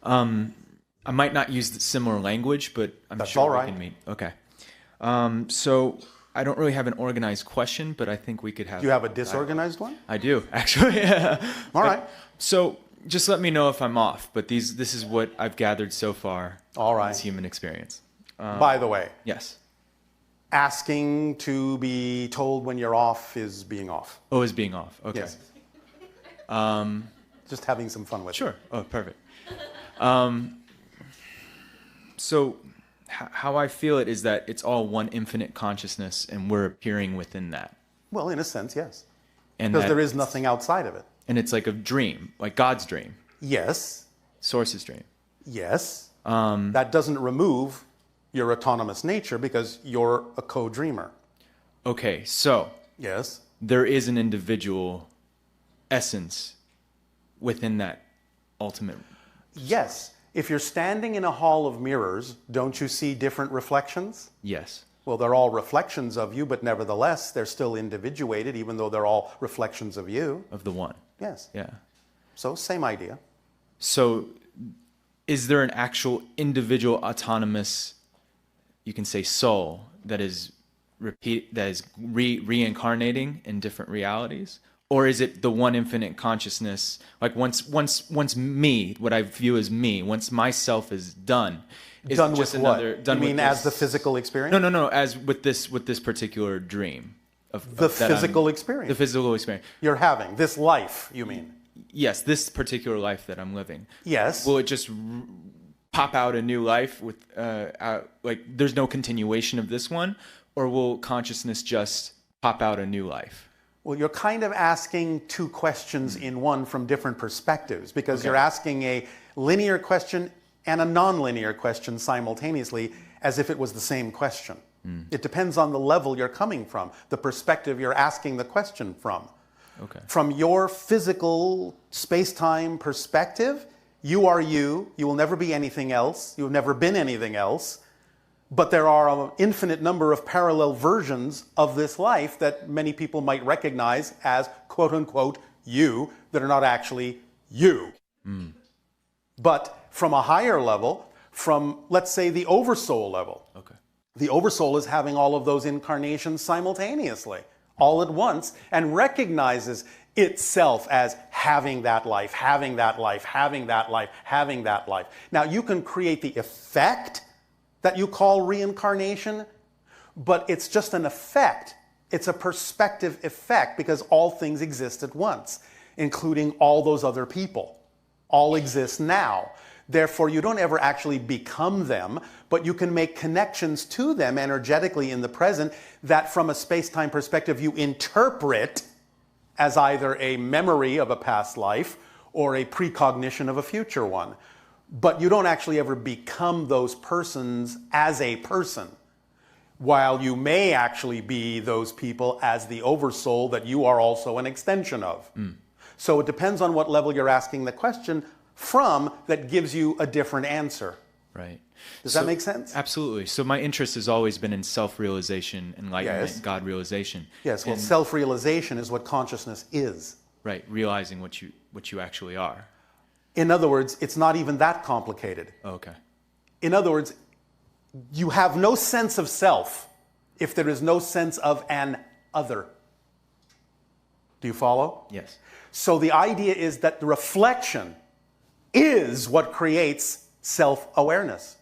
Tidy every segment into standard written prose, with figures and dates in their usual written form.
I might not use the similar language, but I'm That's sure all we right. can meet. Okay. So I don't really have an organized question, but I think we could have. Do you have a disorganized one? I do, actually. All right. So just let me know if I'm off, but this is what I've gathered so far. All right. In this human experience. By the way, Yes. asking to be told when you're off is being off. Oh, is being off. Okay. Yes. Just having some fun with it. Sure. Oh, perfect. So how I feel it is that it's all one infinite consciousness, and we're appearing within that. Well, in a sense, yes. And Because that- there is nothing outside of it. And it's like a dream, like God's dream, Yes. Source's dream. Yes. That doesn't remove your autonomous nature because you're a co-dreamer. Okay, so Yes. there is an individual essence within that ultimate. Yes. If you're standing in a hall of mirrors, don't you see different reflections? Yes. Well, they're all reflections of you, but nevertheless, they're still individuated, even though they're all reflections of you. Of the one. Yes. Yeah. So, same idea. So is there an actual individual autonomous, you can say, soul that is reincarnating in different realities? Or is it the one infinite consciousness? Like once me, what I view as me, once myself is done, is Done it just with what? another? Done You mean with as the this- physical experience? No. As with this particular dream of The that I'm- physical experience. The physical experience. You're having this life, you mean? Yes, this particular life that I'm living. Yes. Will it just pop out a new life with like there's no continuation of this one, or will consciousness just pop out a new life? Well, you're kind of asking two questions in one from different perspectives because you're asking a linear question and a nonlinear question simultaneously as if it was the same question. It depends on the level you're coming from, the perspective you're asking the question from. Okay. From your physical space-time perspective, you are you. You will never be anything else. You have never been anything else. But there are an infinite number of parallel versions of this life that many people might recognize as quote-unquote you that are not actually you. But from a higher level, from, let's say, the oversoul level, Okay. the oversoul is having all of those incarnations simultaneously, all at once, and recognizes itself as having that life, having that life, having that life, having that life. Now, you can create the effect that you call reincarnation, but it's just an effect. It's a perspective effect because all things exist at once, including all those other people. All exist now. Therefore, you don't ever actually become them, but you can make connections to them energetically in the present that from a space-time perspective you interpret as either a memory of a past life or a precognition of a future one. But you don't actually ever become those persons as a person, while you may actually be those people as the oversoul that you are also an extension of. So it depends on what level you're asking the question from that gives you a different answer. Right. Does that make sense? Absolutely. So my interest has always been in self-realization, enlightenment, Yes. God realization. Yes, well, And- self-realization is what consciousness is. right, realizing what you actually are. In other words, it's not even that complicated. Oh, okay. In other words, you have no sense of self if there is no sense of an other. Do you follow? Yes. So the idea is that the reflection is what creates self-awareness.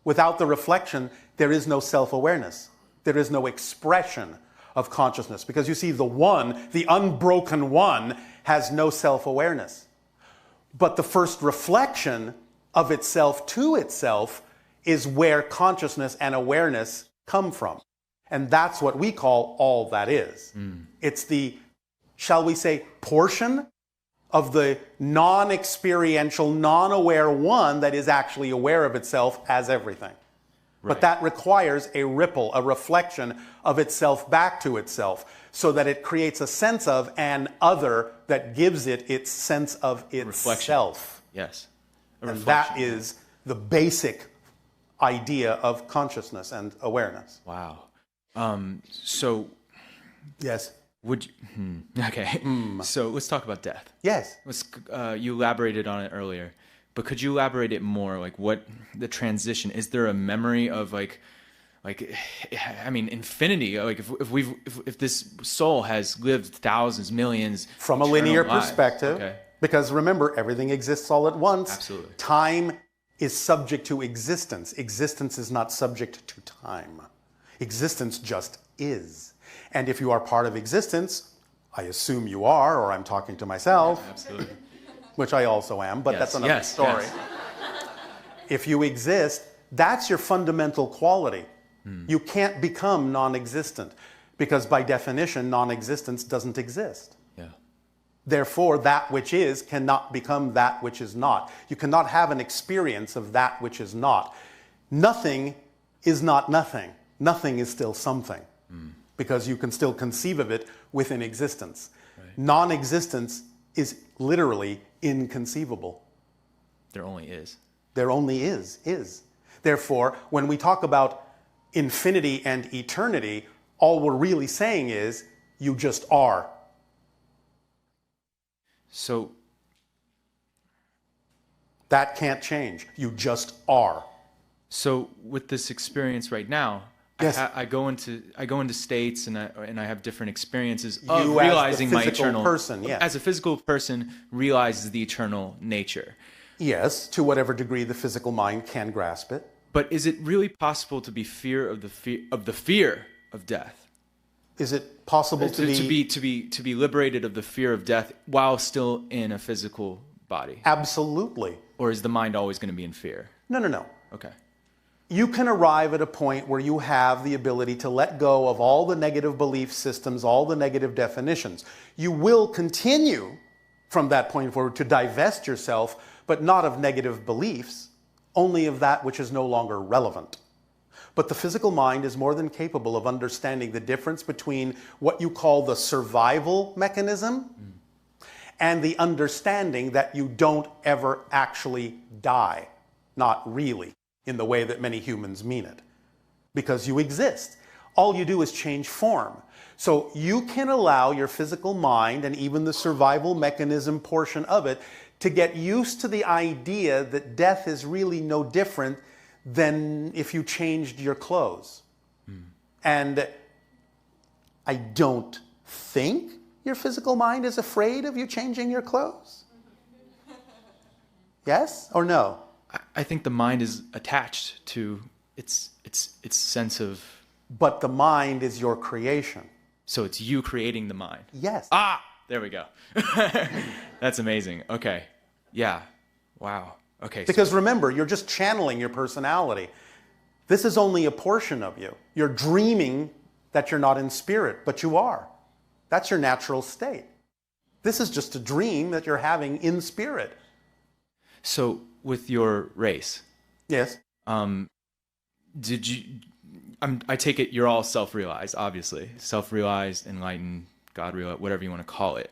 Without the reflection, there is no self-awareness. There is no expression of consciousness. Because you see, the one, the unbroken one, has no self-awareness. But the first reflection of itself to itself is where consciousness and awareness come from. And that's what we call all that is. It's the, shall we say, portion of the non-experiential, non-aware one that is actually aware of itself as everything. But that requires a ripple, a reflection of itself back to itself, so that it creates a sense of an other that gives it its sense of itself. Yes. A And reflection. that is the basic idea of consciousness and awareness. Wow. So Yes. would you, okay. So let's talk about death. Yes. You elaborated on it earlier. but could you elaborate it more? Like what the transition, is there a memory of like, I mean, infinity, like if this soul has lived thousands, millions. From a linear lives, perspective, okay. because remember, everything exists all at once. Absolutely. Time is subject to existence. Existence is not subject to time. Existence just is. And if you are part of existence, I assume you are, or I'm talking to myself, Absolutely. which I also am, but that's another story. Yes. If you exist, that's your fundamental quality. You can't become non-existent, because by definition, non-existence doesn't exist. Yeah. Therefore, that which is cannot become that which is not. You cannot have an experience of that which is not. Nothing is not nothing. Nothing is still something, because you can still conceive of it within existence. Right. Non-existence is literally inconceivable. There only is. There only is. Therefore, when we talk about infinity and eternity, all we're really saying is you just are. So that can't change. You just are. So with this experience right now, yes. I go into states and I have different experiences of you realizing as the my physical eternal person, yes. As a physical person realizes the eternal nature. Yes, to whatever degree the physical mind can grasp it. But is it really possible to be fear of the fear of death? Is it possible to be liberated of the fear of death while still in a physical body? Absolutely. Or is the mind always going to be in fear? No. Okay. You can arrive at a point where you have the ability to let go of all the negative belief systems, all the negative definitions. You will continue from that point forward to divest yourself, but not of negative beliefs, only of that which is no longer relevant. But the physical mind is more than capable of understanding the difference between what you call the survival mechanism and the understanding that you don't ever actually die. Not really, in the way that many humans mean it. Because you exist. All you do is change form. So you can allow your physical mind and even the survival mechanism portion of it to get used to the idea that death is really no different than if you changed your clothes. And I don't think your physical mind is afraid of you changing your clothes. Yes or no? I think the mind is attached to its sense of... But the mind is your creation. So it's you creating the mind. Yes. Ah, there we go. That's amazing. Okay. Yeah. Wow. Okay. Because remember, you're just channeling your personality. This is only a portion of you. You're dreaming that you're not in spirit, but you are. That's your natural state. This is just a dream that you're having in spirit. So with your race, yes, did you? I take it you're all self-realized, obviously, self-realized, enlightened, God-realized, whatever you want to call it.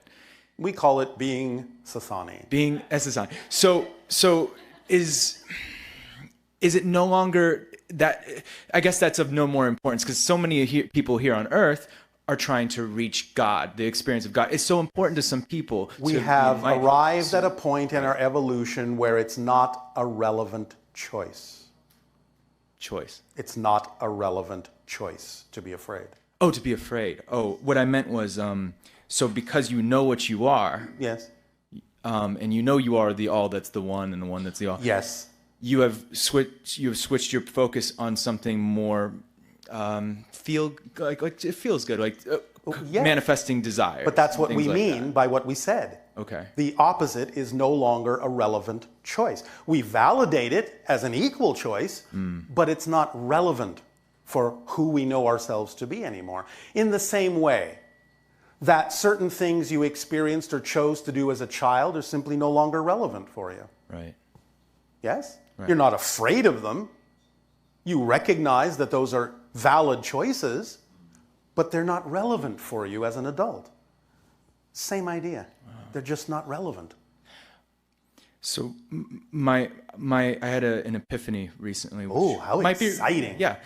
We call it being Sasani. Being Sasani. So is it no longer that? I guess that's of no more importance because so many people here on Earth are trying to reach God. The experience of God is so important to some people. We have arrived at a point in our evolution where it's not a relevant choice. It's not a relevant choice to be afraid. Oh, to be afraid. Oh, what I meant was, so because you know what you are. Yes. And you know you are the all that's the one and the one that's the all. Yes. You have switched your focus on something more feel like it feels good, like yes. manifesting desire. But that's what we mean by what we said. Okay. The opposite is no longer a relevant choice. We validate it as an equal choice, but it's not relevant for who we know ourselves to be anymore. In the same way that certain things you experienced or chose to do as a child are simply no longer relevant for you. Right. Yes? Right. You're not afraid of them. You recognize that those are valid choices, but they're not relevant for you as an adult. Same idea. Wow. They're just not relevant. So I had an epiphany recently. Oh, how exciting. Yeah.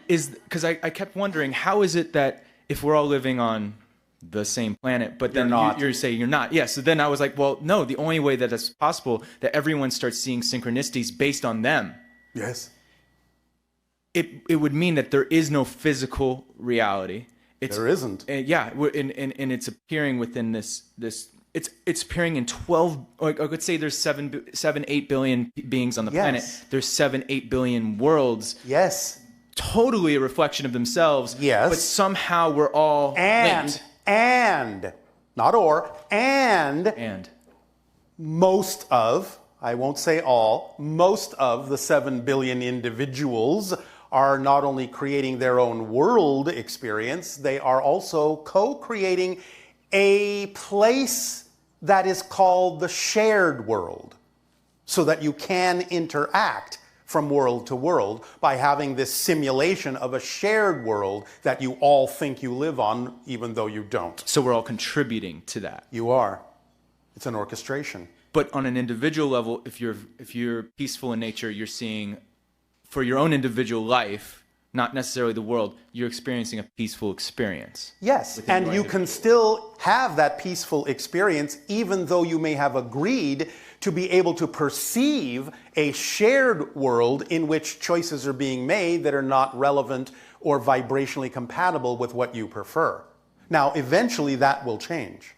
Is because I kept wondering, how is it that if we're all living on the same planet, but then You're not. you're saying you're not. Yeah. So then I was like, well, no, the only way that it's possible that everyone starts seeing synchronicities based on them, Yes. it would mean that there is no physical reality. There isn't. Yeah. And it's appearing within this, it's appearing in 12, like I could say there's 8 billion beings on the planet. There's 8 billion worlds. Yes. Totally a reflection of themselves. Yes. But somehow we're all linked. And most of, I won't say all, most of the 7 billion individuals are not only creating their own world experience, they are also co-creating a place that is called the shared world, so that you can interact from world to world by having this simulation of a shared world that you all think you live on, even though you don't. So we're all contributing to that. You are. It's an orchestration. But on an individual level, if you're peaceful in nature, you're seeing, for your own individual life, not necessarily the world, you're experiencing a peaceful experience. Yes, and you can still have that peaceful experience even though you may have agreed to be able to perceive a shared world in which choices are being made that are not relevant or vibrationally compatible with what you prefer. Now, eventually that will change,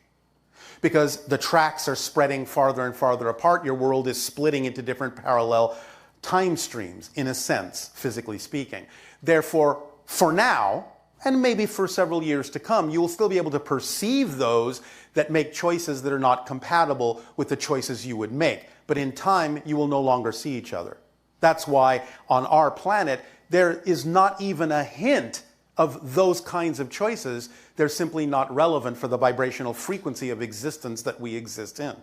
because the tracks are spreading farther and farther apart. Your world is splitting into different parallel time streams, in a sense, physically speaking. Therefore, for now, and maybe for several years to come, you will still be able to perceive those that make choices that are not compatible with the choices you would make. But in time, you will no longer see each other. That's why on our planet, there is not even a hint of those kinds of choices. They're simply not relevant for the vibrational frequency of existence that we exist in.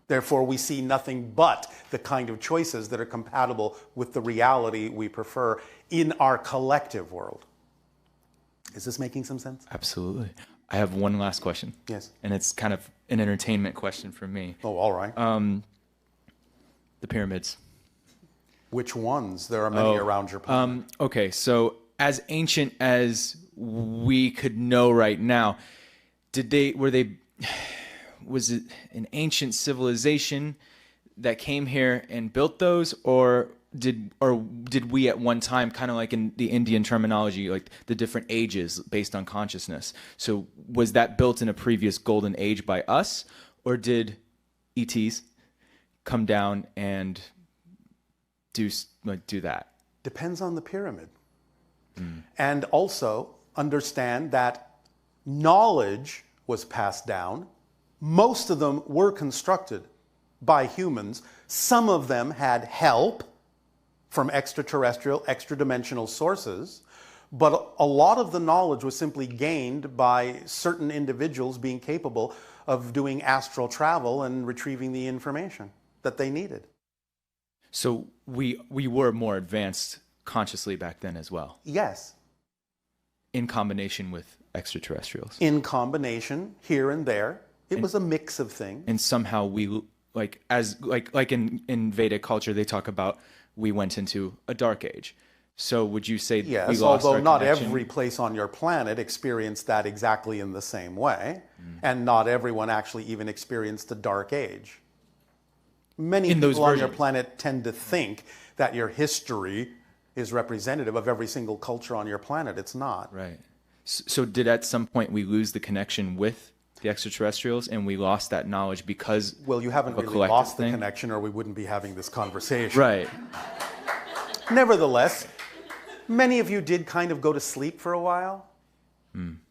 Therefore, we see nothing but the kind of choices that are compatible with the reality we prefer in our collective world. Is this making some sense? Absolutely. I have one last question. Yes. And it's kind of an entertainment question for me. Oh, all right. The pyramids. Which ones? There are many around your planet. Okay, so as ancient as we could know right now, was it an ancient civilization that came here and built those, or did we at one time, kind of like in the Indian terminology, like the different ages based on consciousness? So was that built in a previous golden age by us, or did ETs come down and do that? Depends on the pyramid. And also understand that knowledge was passed down. Most of them were constructed by humans. Some of them had help from extraterrestrial, extra-dimensional sources, but a lot of the knowledge was simply gained by certain individuals being capable of doing astral travel and retrieving the information that they needed. So we were more advanced consciously back then as well. Yes. In combination with extraterrestrials. In combination, here and there. It was a mix of things. And somehow we, like in Vedic culture, they talk about we went into a dark age. So would you say yes, we lost although our not connection? every place on your planet experienced that exactly in the same way, and not everyone actually even experienced a dark age. Many people on your planet tend to think that your history is representative of every single culture on your planet. It's not. Right. So did at some point we lose the connection with the extraterrestrials and we lost that knowledge because well, you haven't really lost the connection, or we wouldn't be having this conversation. Right. Nevertheless, many of you did kind of go to sleep for a while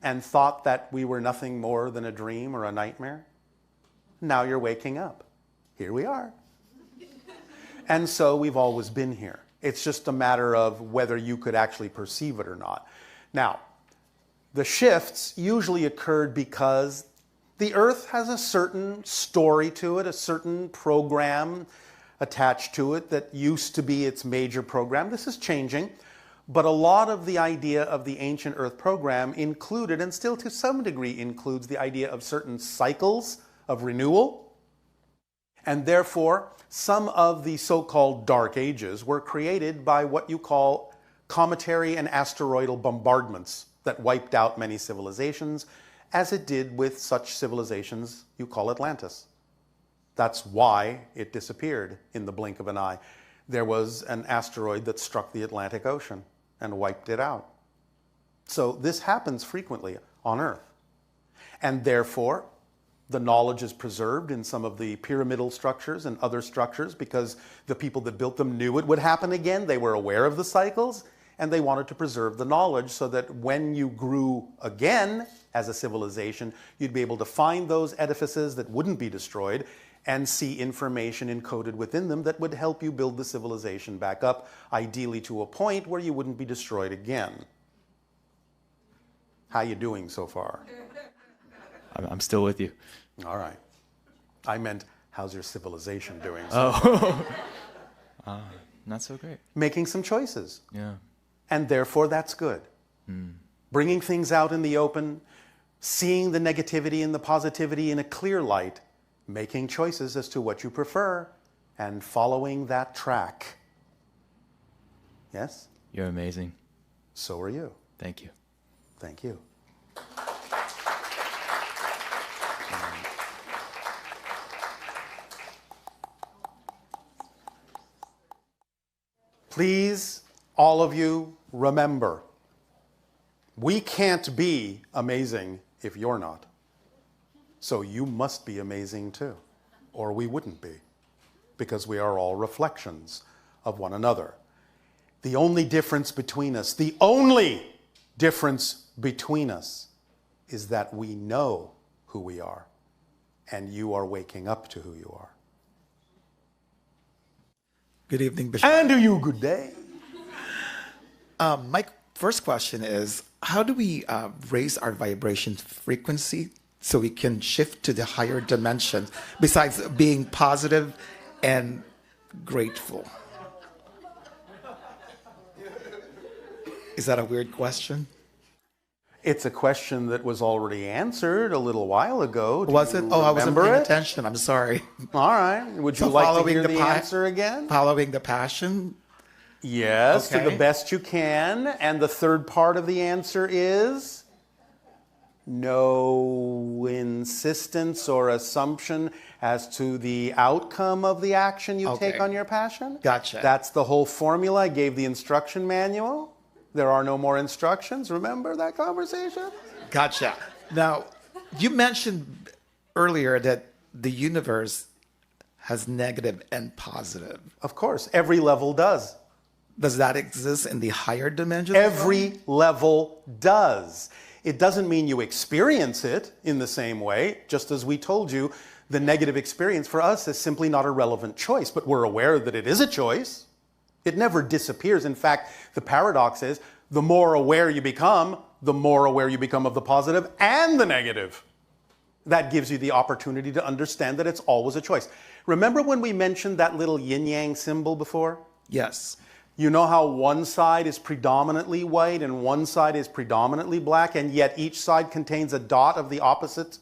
and thought that we were nothing more than a dream or a nightmare. Now you're waking up. Here we are. And so we've always been here. It's just a matter of whether you could actually perceive it or not. Now, the shifts usually occurred because the Earth has a certain story to it, a certain program attached to it that used to be its major program. This is changing, but a lot of the idea of the ancient Earth program included, and still to some degree includes, the idea of certain cycles of renewal. And therefore, some of the so-called dark ages were created by what you call cometary and asteroidal bombardments that wiped out many civilizations as it did with such civilizations you call Atlantis. That's why it disappeared in the blink of an eye. There was an asteroid that struck the Atlantic Ocean and wiped it out. So this happens frequently on Earth. And therefore, the knowledge is preserved in some of the pyramidal structures and other structures because the people that built them knew it would happen again. They were aware of the cycles, and they wanted to preserve the knowledge so that when you grew again as a civilization, you'd be able to find those edifices that wouldn't be destroyed and see information encoded within them that would help you build the civilization back up, ideally to a point where you wouldn't be destroyed again. How you doing so far? I'm still with you. All right. I meant, how's your civilization doing? Oh, not so great. Making some choices. Yeah. And therefore, that's good. Bringing things out in the open, seeing the negativity and the positivity in a clear light, making choices as to what you prefer, and following that track. Yes? You're amazing. So are you. Thank you. Thank you. Please, all of you, remember, we can't be amazing if you're not. So you must be amazing too, or we wouldn't be, because we are all reflections of one another. The only difference between us, the only difference between us is that we know who we are, and you are waking up to who you are. Good evening, Bashar. And to you, good day. My first question is, how do we raise our vibration frequency so we can shift to the higher dimension besides being positive and grateful? Is that a weird question? It's a question that was already answered a little while ago. Was it? Oh, I wasn't paying attention. I'm sorry. All right. Would you like to hear the answer again? Following the passion? Yes, Okay. to the best you can. And the third part of the answer is no insistence or assumption as to the outcome of the action you take on your passion. Gotcha. That's the whole formula. I gave the instruction manual. There are no more instructions. Remember that conversation? Gotcha. Now, you mentioned earlier that the universe has negative and positive. Of course, every level does. Does that exist in the higher dimensions? Every level does. It doesn't mean you experience it in the same way. Just as we told you, the negative experience for us is simply not a relevant choice, but we're aware that it is a choice. It never disappears. In fact, the paradox is the more aware you become of the positive and the negative. That gives you the opportunity to understand that it's always a choice. Remember when we mentioned that little yin-yang symbol before? Yes. You know how one side is predominantly white and one side is predominantly black, and yet each side contains a dot of the opposite?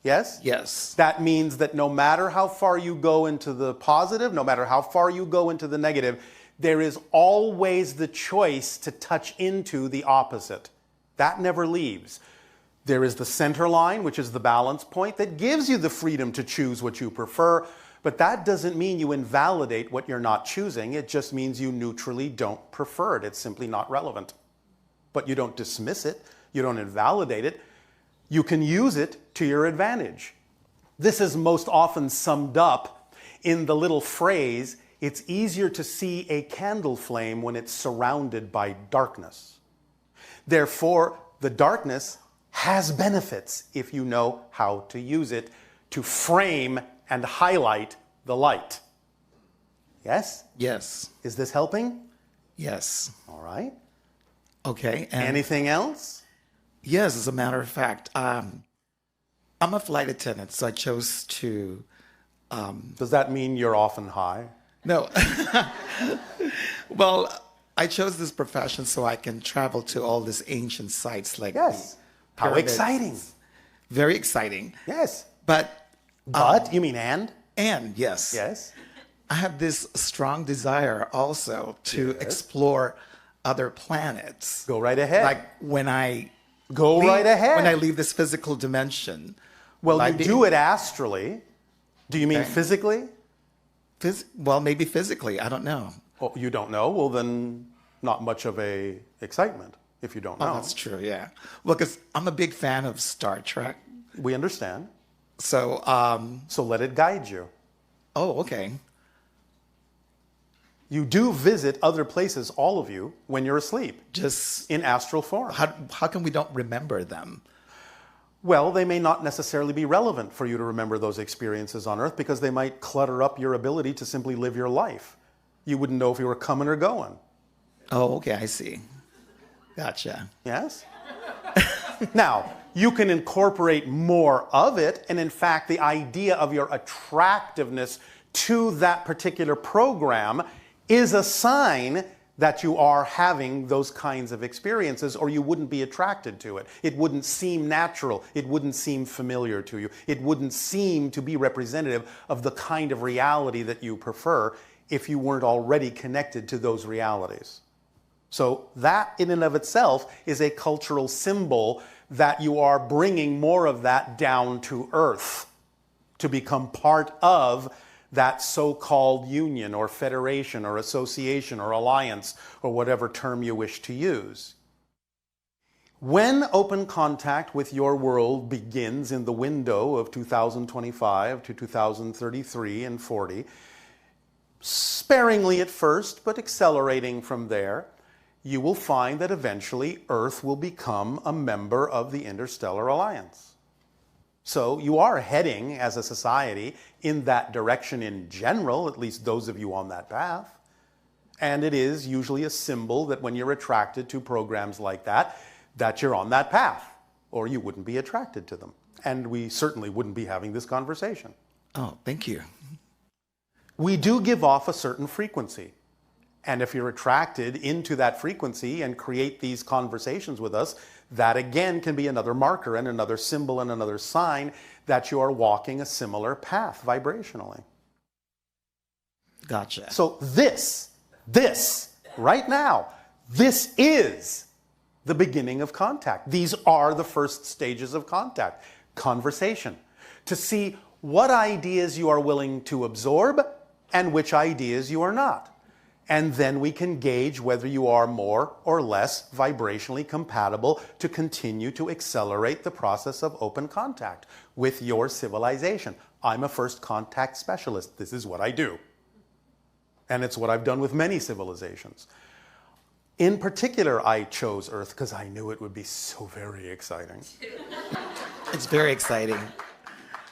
Yes? Yes. That means that no matter how far you go into the positive, no matter how far you go into the negative, there is always the choice to touch into the opposite. That never leaves. There is the center line, which is the balance point, that gives you the freedom to choose what you prefer, but that doesn't mean you invalidate what you're not choosing. It just means you neutrally don't prefer it. It's simply not relevant. But you don't dismiss it. You don't invalidate it. You can use it to your advantage. This is most often summed up in the little phrase, it's easier to see a candle flame when it's surrounded by darkness. Therefore, the darkness has benefits if you know how to use it to frame and highlight the light. Yes? Yes. Is this helping? Yes. All right. Okay. And Anything else? yes, as a matter of fact, I'm a flight attendant, so I chose to. Does that mean you're often high? No. Well, I chose this profession so I can travel to all these ancient sites like Yes. the How pyramids. exciting. Very exciting. Yes. But But, you mean and? yes. Yes. I have this strong desire also to explore other planets. Go right ahead. Like when I Go right ahead. When I leave this physical dimension. Well, will I you be- do it astrally. Do you mean Okay. physically? Well, maybe physically. I don't know. Oh, you don't know? Well, then not much of a excitement if you don't know. Oh, that's true. Yeah. Well, because I'm a big fan of Star Trek. We understand. So, So let it guide you. oh, okay. You do visit other places, all of you, when you're asleep, Just in astral form. how come we don't remember them? Well, they may not necessarily be relevant for you to remember those experiences on Earth because they might clutter up your ability to simply live your life. You wouldn't know if you were coming or going. Oh, okay. I see. Gotcha. Yes? Now, you can incorporate more of it, and in fact, the idea of your attractiveness to that particular program is a sign that you are having those kinds of experiences, or you wouldn't be attracted to it. It wouldn't seem natural. It wouldn't seem familiar to you. It wouldn't seem to be representative of the kind of reality that you prefer if you weren't already connected to those realities. So that in and of itself is a cultural symbol that you are bringing more of that down to earth to become part of that so-called union or federation or association or alliance or whatever term you wish to use. When open contact with your world begins in the window of 2025 to 2033 and 40, sparingly at first, but accelerating from there, you will find that eventually Earth will become a member of the Interstellar Alliance. So you are heading as a society in that direction in general, at least those of you on that path. And it is usually a symbol that when you're attracted to programs like that you're on that path, or you wouldn't be attracted to them. And we certainly wouldn't be having this conversation. Oh, thank you. We do give off a certain frequency. And if you're attracted into that frequency and create these conversations with us, that again can be another marker and another symbol and another sign that you are walking a similar path vibrationally. Gotcha. So this, right now, this is the beginning of contact. These are the first stages of contact. Conversation. To see what ideas you are willing to absorb and which ideas you are not. And then we can gauge whether you are more or less vibrationally compatible to continue to accelerate the process of open contact with your civilization. I'm a first contact specialist. This is what I do. And it's what I've done with many civilizations. In particular, I chose Earth because I knew it would be so very exciting. It's very exciting.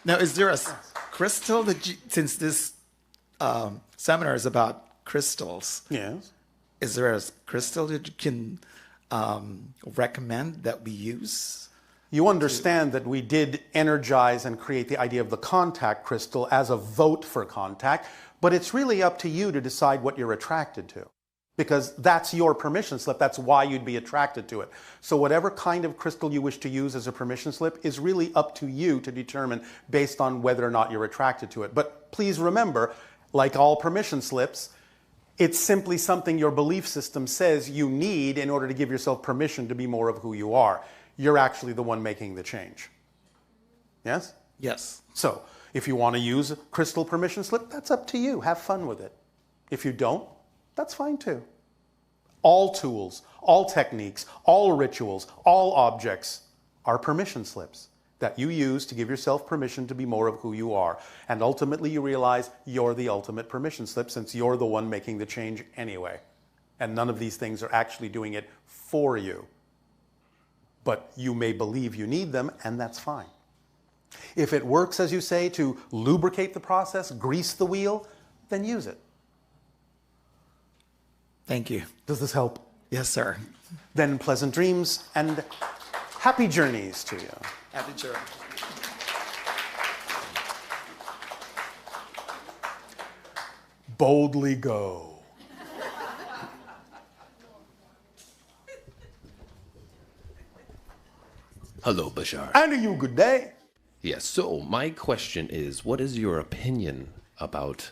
Now, is there a crystal that since this seminar is about crystals, Yes. is there a crystal that you can recommend that we use? You understand that we did energize and create the idea of the contact crystal as a vote for contact, but it's really up to you to decide what you're attracted to. Because that's your permission slip. That's why you'd be attracted to it. So whatever kind of crystal you wish to use as a permission slip is really up to you to determine based on whether or not you're attracted to it. But please remember, like all permission slips, it's simply something your belief system says you need in order to give yourself permission to be more of who you are. You're actually the one making the change. Yes? Yes. So, if you want to use a crystal permission slip, that's up to you. Have fun with it. If you don't, that's fine too. All tools, all techniques, all rituals, all objects are permission slips that you use to give yourself permission to be more of who you are. And ultimately you realize you're the ultimate permission slip since you're the one making the change anyway. And none of these things are actually doing it for you. But you may believe you need them, and that's fine. If it works, as you say, to lubricate the process, grease the wheel, then use it. Thank you. Does this help? Yes, sir. Then pleasant dreams and happy journeys to you. Happy journey. Boldly go. Hello, Bashar. And to you, good day. Yes, so my question is, what is your opinion about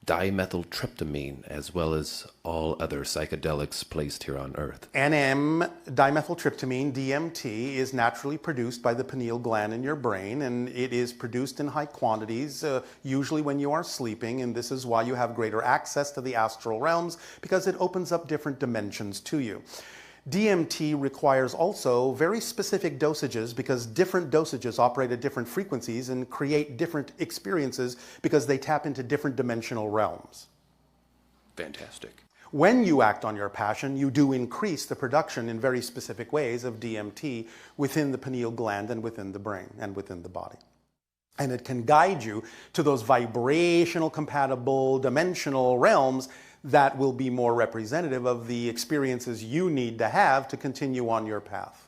dimethyltryptamine as well as all other psychedelics placed here on Earth? NM, dimethyltryptamine, DMT, is naturally produced by the pineal gland in your brain, and it is produced in high quantities, usually when you are sleeping, and this is why you have greater access to the astral realms, because it opens up different dimensions to you. DMT requires also very specific dosages because different dosages operate at different frequencies and create different experiences because they tap into different dimensional realms. Fantastic. When you act on your passion, you do increase the production in very specific ways of DMT within the pineal gland and within the brain and within the body. And it can guide you to those vibrational compatible dimensional realms that will be more representative of the experiences you need to have to continue on your path.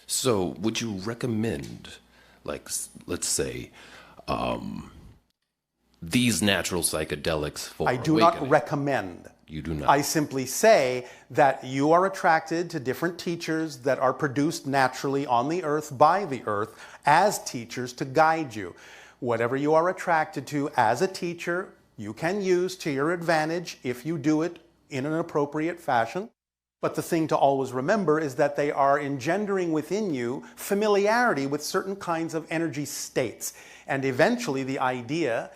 So, would you recommend, like, let's say, these natural psychedelics for I do awakening? not recommend. You do not. I simply say that you are attracted to different teachers that are produced naturally on the earth by the earth as teachers to guide you. Whatever you are attracted to as a teacher, you can use to your advantage if you do it in an appropriate fashion. But the thing to always remember is that they are engendering within you familiarity with certain kinds of energy states. And eventually the idea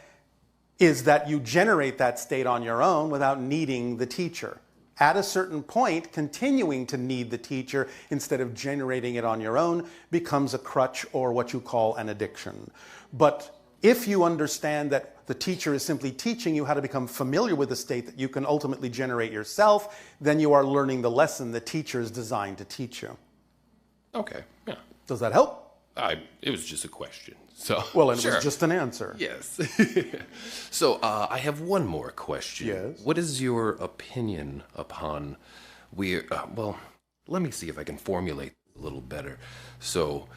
is that you generate that state on your own without needing the teacher. At a certain point, continuing to need the teacher instead of generating it on your own becomes a crutch or what you call an addiction. But if you understand that the teacher is simply teaching you how to become familiar with the state that you can ultimately generate yourself, then you are learning the lesson the teacher is designed to teach you. Okay, yeah. Does that help? It was just a question. So, Well, and sure. it was just an answer. Yes. So, I have one more question. Yes. What is your opinion upon well, let me see if I can formulate a little better. So,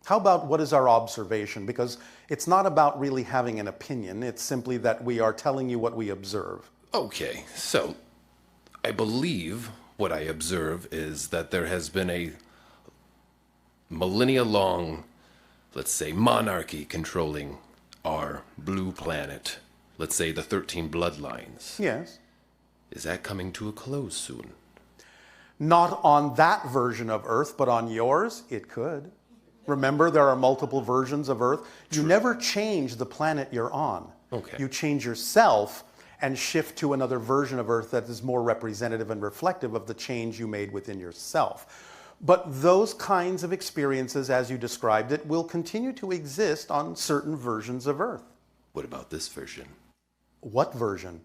How about what is our observation? Because it's not about really having an opinion. It's simply that we are telling you what we observe. okay, so I believe what I observe is that there has been a millennia-long, let's say, monarchy controlling our blue planet. Let's say the 13 bloodlines. Yes. Is that coming to a close soon? Not on that version of Earth, but on yours, it could. Remember, there are multiple versions of Earth. You never change the planet you're on. Okay. You change yourself and shift to another version of Earth that is more representative and reflective of the change you made within yourself. But those kinds of experiences, as you described it, will continue to exist on certain versions of Earth. What about this version? What version?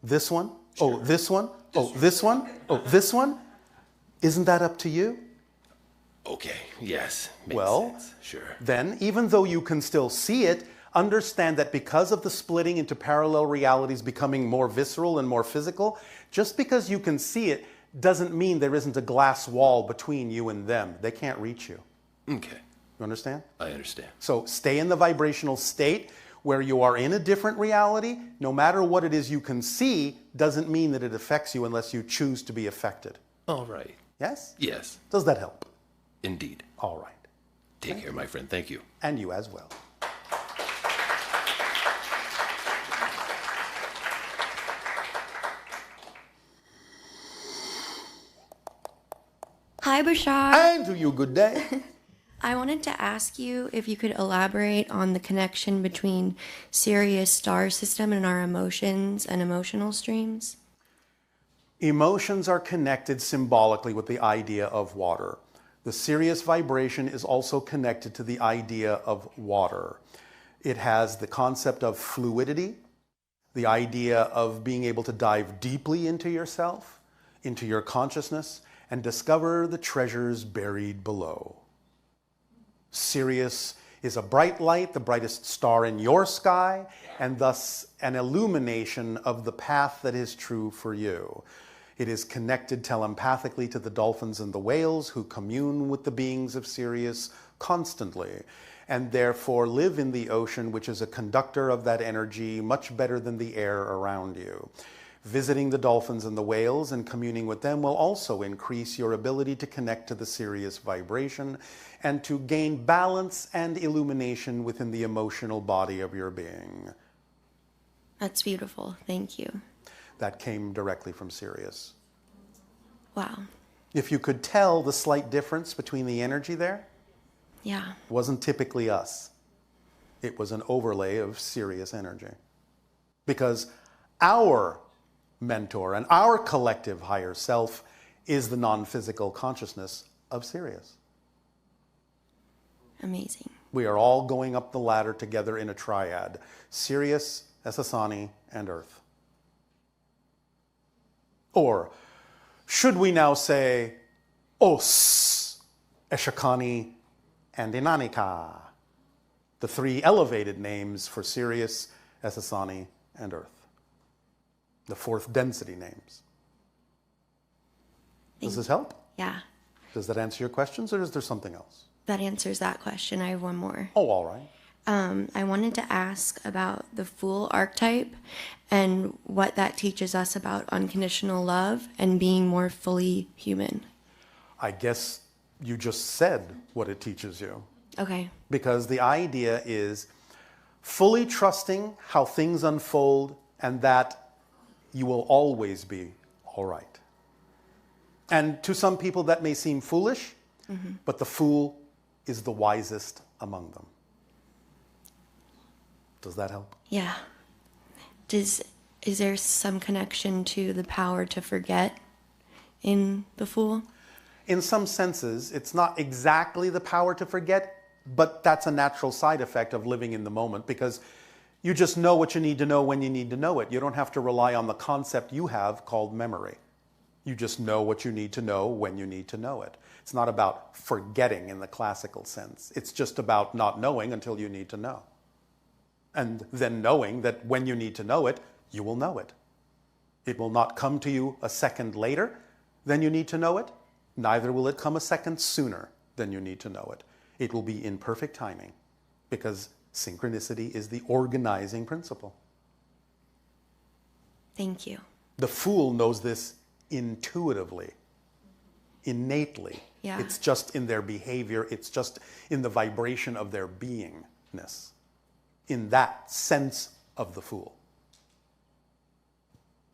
This one? Sure. Oh, this one? Oh, this one? Oh, this one? Isn't that up to you? Okay, yes, makes Well, sense. Sure. Then, even though you can still see it, understand that because of the splitting into parallel realities becoming more visceral and more physical, just because you can see it doesn't mean there isn't a glass wall between you and them. They can't reach you. Okay, You understand? I understand. So stay in the vibrational state where you are in a different reality. No matter what it is you can see doesn't mean that it affects you unless you choose to be affected. All right. Yes? Yes, Does that help? indeed. All right. Take care, my friend. Thank you. And you as well. Hi, Bashar. And to you, good day. I wanted to ask you if you could elaborate on the connection between Sirius star system and our emotions and emotional streams. Emotions are connected symbolically with the idea of water. The Sirius vibration is also connected to the idea of water. It has the concept of fluidity, the idea of being able to dive deeply into yourself, into your consciousness, and discover the treasures buried below. Sirius is a bright light, the brightest star in your sky, and thus an illumination of the path that is true for you. It is connected telepathically to the dolphins and the whales who commune with the beings of Sirius constantly, and therefore live in the ocean, which is a conductor of that energy much better than the air around you. Visiting the dolphins and the whales and communing with them will also increase your ability to connect to the Sirius vibration and to gain balance and illumination within the emotional body of your being. That's beautiful. Thank you. That came directly from Sirius. Wow. If you could tell the slight difference between the energy there, Yeah. it wasn't typically us. It was an overlay of Sirius energy. Because our mentor and our collective higher self is the non-physical consciousness of Sirius. Amazing. We are all going up the ladder together in a triad. Sirius, Essassani, and Earth. Or should we now say Os, Eshakani, and Inanika, the three elevated names for Sirius, Essassani, and Earth. The fourth density names. Does this help? Yeah. Does that answer your questions, or is there something else? That answers that question. I have one more. Oh, all right. I wanted to ask about the Fool archetype and what that teaches us about unconditional love and being more fully human. I guess you just said what it teaches you. Okay. Because the idea is fully trusting how things unfold and that you will always be all right. And to some people that may seem foolish, but the fool is the wisest among them. Does that help? Yeah. Is there some connection to the power to forget in the Fool? In some senses, it's not exactly the power to forget, but that's a natural side effect of living in the moment, because you just know what you need to know when you need to know it. You don't have to rely on the concept you have called memory. You just know what you need to know when you need to know it. It's not about forgetting in the classical sense. It's just about not knowing until you need to know. And then knowing that when you need to know it, you will know it. It will not come to you a second later than you need to know it. Neither will it come a second sooner than you need to know it. It will be in perfect timing, because synchronicity is the organizing principle. Thank you. The fool knows this intuitively, innately. Yeah. It's just in their behavior. It's just in the vibration of their beingness. In that sense of the fool.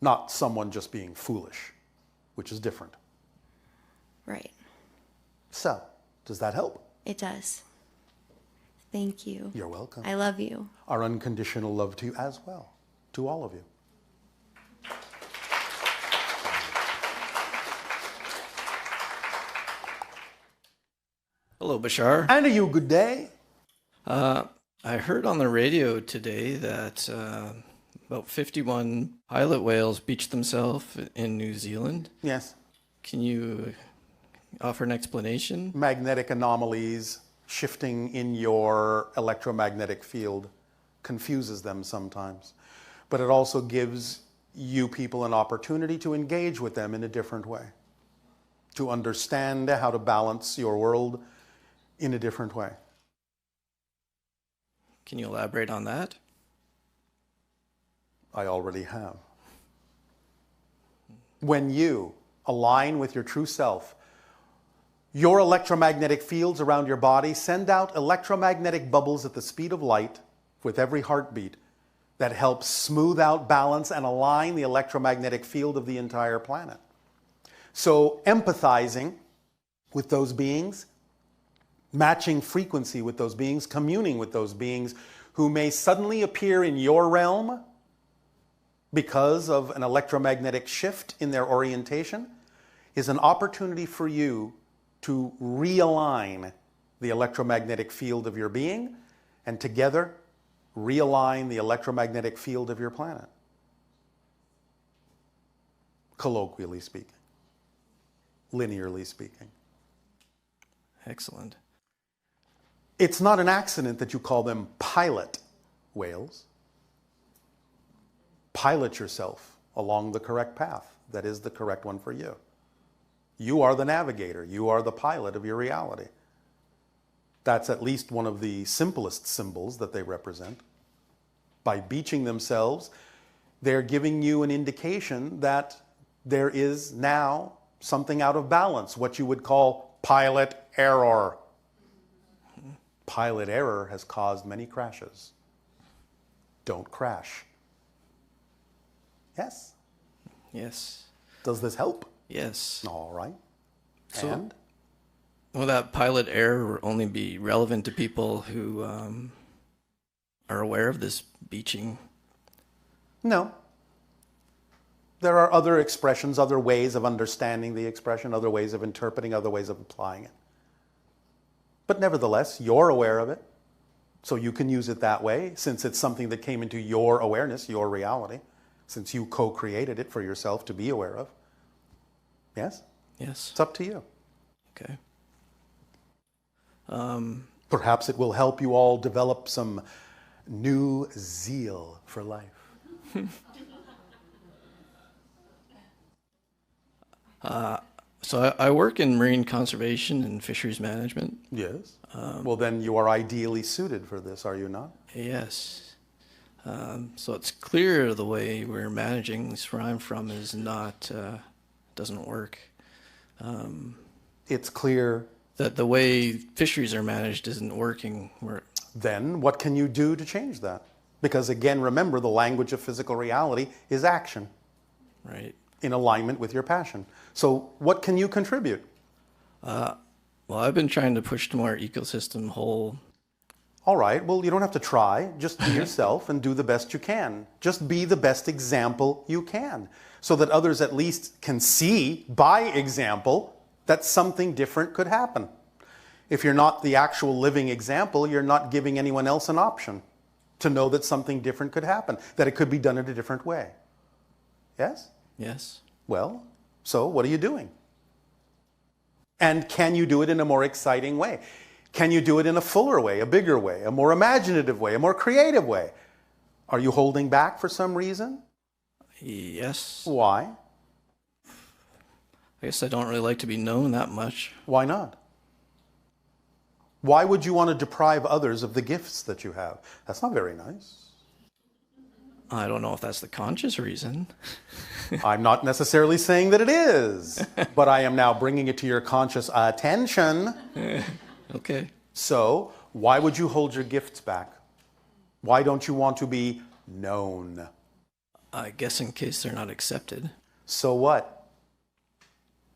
Not someone just being foolish, which is different. Right. So, does that help? It does. Thank you. You're welcome. I love you. Our unconditional love to you as well, to all of you. Hello, Bashar. And you, good day. I heard on the radio today that about 51 pilot whales beached themselves in New Zealand. Yes. Can you offer an explanation? Magnetic anomalies shifting in your electromagnetic field confuses them sometimes. But it also gives you people an opportunity to engage with them in a different way. To understand how to balance your world in a different way. Can you elaborate on that? I already have. When you align with your true self, your electromagnetic fields around your body send out electromagnetic bubbles at the speed of light with every heartbeat that helps smooth out, balance, and align the electromagnetic field of the entire planet. So empathizing with those beings, matching frequency with those beings, communing with those beings who may suddenly appear in your realm because of an electromagnetic shift in their orientation, is an opportunity for you to realign the electromagnetic field of your being, and together realign the electromagnetic field of your planet. Colloquially speaking, linearly speaking. Excellent. It's not an accident that you call them pilot whales. Pilot yourself along the correct path that is the correct one for you. You are the navigator. You are the pilot of your reality. That's at least one of the simplest symbols that they represent. By beaching themselves, they're giving you an indication that there is now something out of balance, what you would call pilot error. Pilot error has caused many crashes. Don't crash. Yes? Yes. Does this help? Yes. All right. So- And? Will that pilot error only be relevant to people who are aware of this beaching? No. There are other expressions, other ways of understanding the expression, other ways of interpreting, other ways of applying it. But nevertheless, you're aware of it, so you can use it that way, since it's something that came into your awareness, your reality, since you co-created it for yourself to be aware of. Yes? Yes. It's up to you. Okay. Perhaps it will help you all develop some new zeal for life. So I work in marine conservation and fisheries management. Yes. Well, then you are ideally suited for this, are you not? Yes. So it's clear the way we're managing, at least where I'm from, is not, doesn't work. It's clear. That the way fisheries are managed isn't working. Then what can you do to change that? Because again, remember, the language of physical reality is action. Right. In alignment with your passion. So what can you contribute? Well, I've been trying to push to more ecosystem whole. All right, well, you don't have to try. Just be yourself and do the best you can. Just be the best example you can, so that others at least can see by example that something different could happen. If you're not the actual living example, you're not giving anyone else an option to know that something different could happen, that it could be done in a different way. Yes? Yes. Well, so what are you doing? And can you do it in a more exciting way? Can you do it in a fuller way, a bigger way, a more imaginative way, a more creative way? Are you holding back for some reason? Yes. Why? I guess I don't really like to be known that much. Why not? Why would you want to deprive others of the gifts that you have? That's not very nice. I don't know if that's the conscious reason. I'm not necessarily saying that it is, but I am now bringing it to your conscious attention. Okay. So, why would you hold your gifts back? Why don't you want to be known? I guess in case they're not accepted. So what?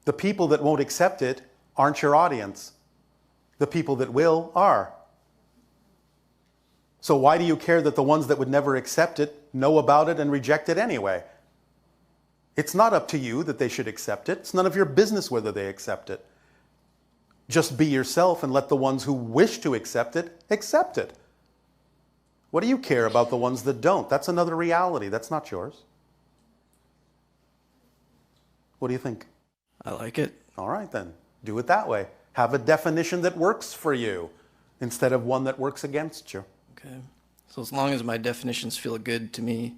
The people that won't accept it aren't your audience. The people that will are. So why do you care that the ones that would never accept it know about it and reject it anyway? It's not up to you that they should accept it. It's none of your business whether they accept it. Just be yourself and let the ones who wish to accept it. What do you care about the ones that don't? That's another reality. That's not yours. What do you think? I like it. All right, then. Do it that way. Have a definition that works for you instead of one that works against you. Okay. So as long as my definitions feel good to me.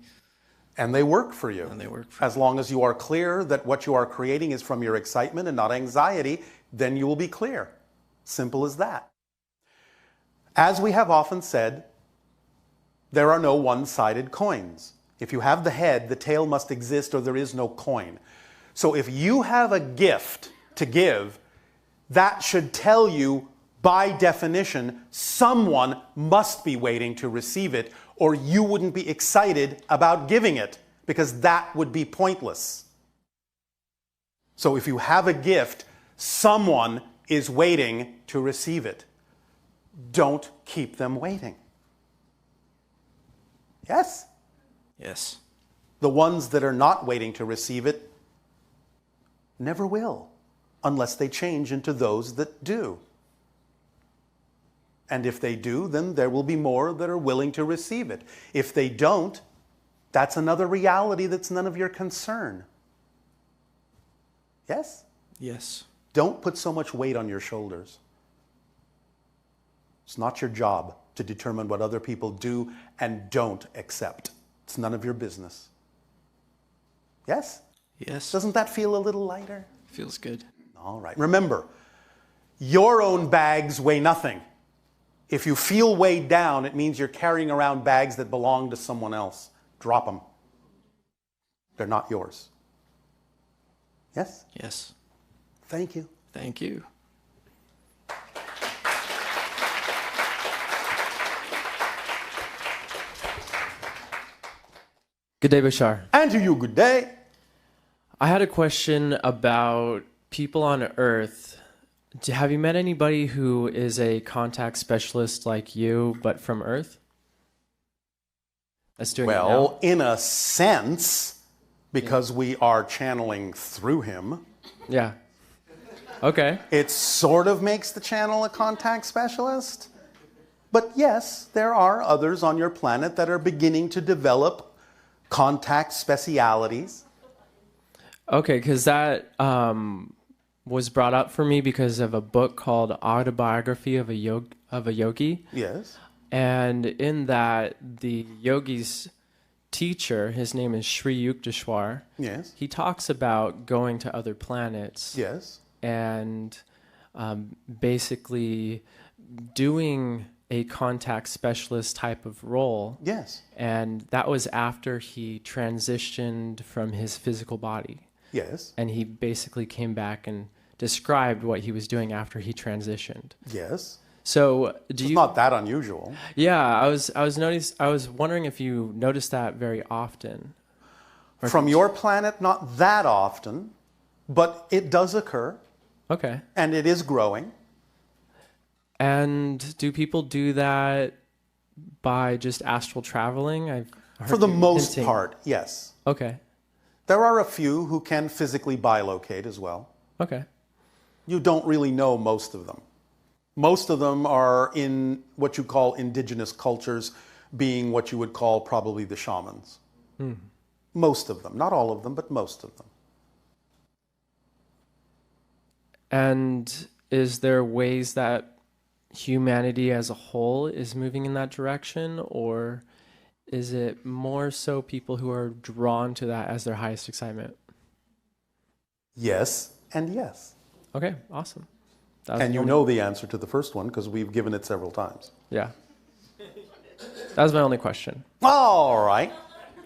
And they work for you. And they work for As long as you are clear that what you are creating is from your excitement and not anxiety, then you will be clear. Simple as that. As we have often said, there are no one-sided coins. If you have the head, the tail must exist or there is no coin. So if you have a gift to give, that should tell you, by definition, someone must be waiting to receive it, or you wouldn't be excited about giving it, because that would be pointless. So if you have a gift, someone is waiting to receive it. Don't keep them waiting. Yes? Yes. The ones that are not waiting to receive it never will, unless they change into those that do. And if they do, then there will be more that are willing to receive it. If they don't, that's another reality that's none of your concern. Yes? Yes. Don't put so much weight on your shoulders. It's not your job to determine what other people do and don't accept. It's none of your business. Yes? Yes. Doesn't that feel a little lighter? Feels good. All right. Remember, your own bags weigh nothing. If you feel weighed down, it means you're carrying around bags that belong to someone else. Drop them. They're not yours. Yes? Yes. Thank you. Thank you. Good day, Bashar. And to you, good day. I had a question about people on Earth. Have you met anybody who is a contact specialist like you, but from Earth? That's doing it now? Well, in a sense, because we are channeling through him, Yeah. Okay. it sort of makes the channel a contact specialist. But yes, there are others on your planet that are beginning to develop contact specialities. Okay, because that was brought up for me because of a book called Autobiography of a Yogi. Yes. And in that, the yogi's teacher, his name is Sri Yukteswar, Yes. he talks about going to other planets Yes. and basically doing a contact specialist type of role. Yes. And that was after he transitioned from his physical body. Yes. And he basically came back and described what he was doing after he transitioned. Yes. So do It's you? not that unusual. Yeah, I was wondering if you noticed that very often. From your planet, not that often, but it does occur, Okay. and it is growing. And do people do that by just astral traveling? I've heard For the you most hinting. part, yes. Okay. There are a few who can physically bilocate as well. Okay. You don't really know most of them. Most of them are in what you call indigenous cultures, being what you would call probably the shamans. Most of them. Not all of them, but most of them. And is there ways that humanity as a whole is moving in that direction, or is it more so people who are drawn to that as their highest excitement? Yes and yes. Okay, awesome. That was And the you only- know the answer to the first one because we've given it several times. Yeah. That was my only question. All right.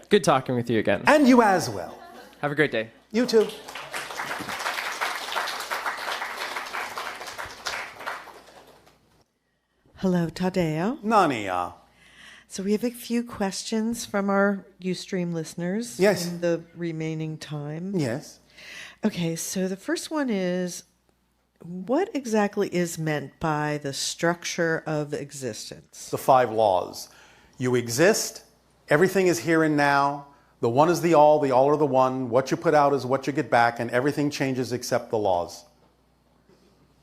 Good talking with you again. And you as well. Have a great day. You too. Hello, Tadeo. Nania. So we have a few questions from our Ustream listeners Yes. in the remaining time. Yes. Okay, so the first one is, what exactly is meant by the structure of existence? The 5 laws. You exist. Everything is here and now. The one is the all are the one. What you put out is what you get back, and everything changes except the laws.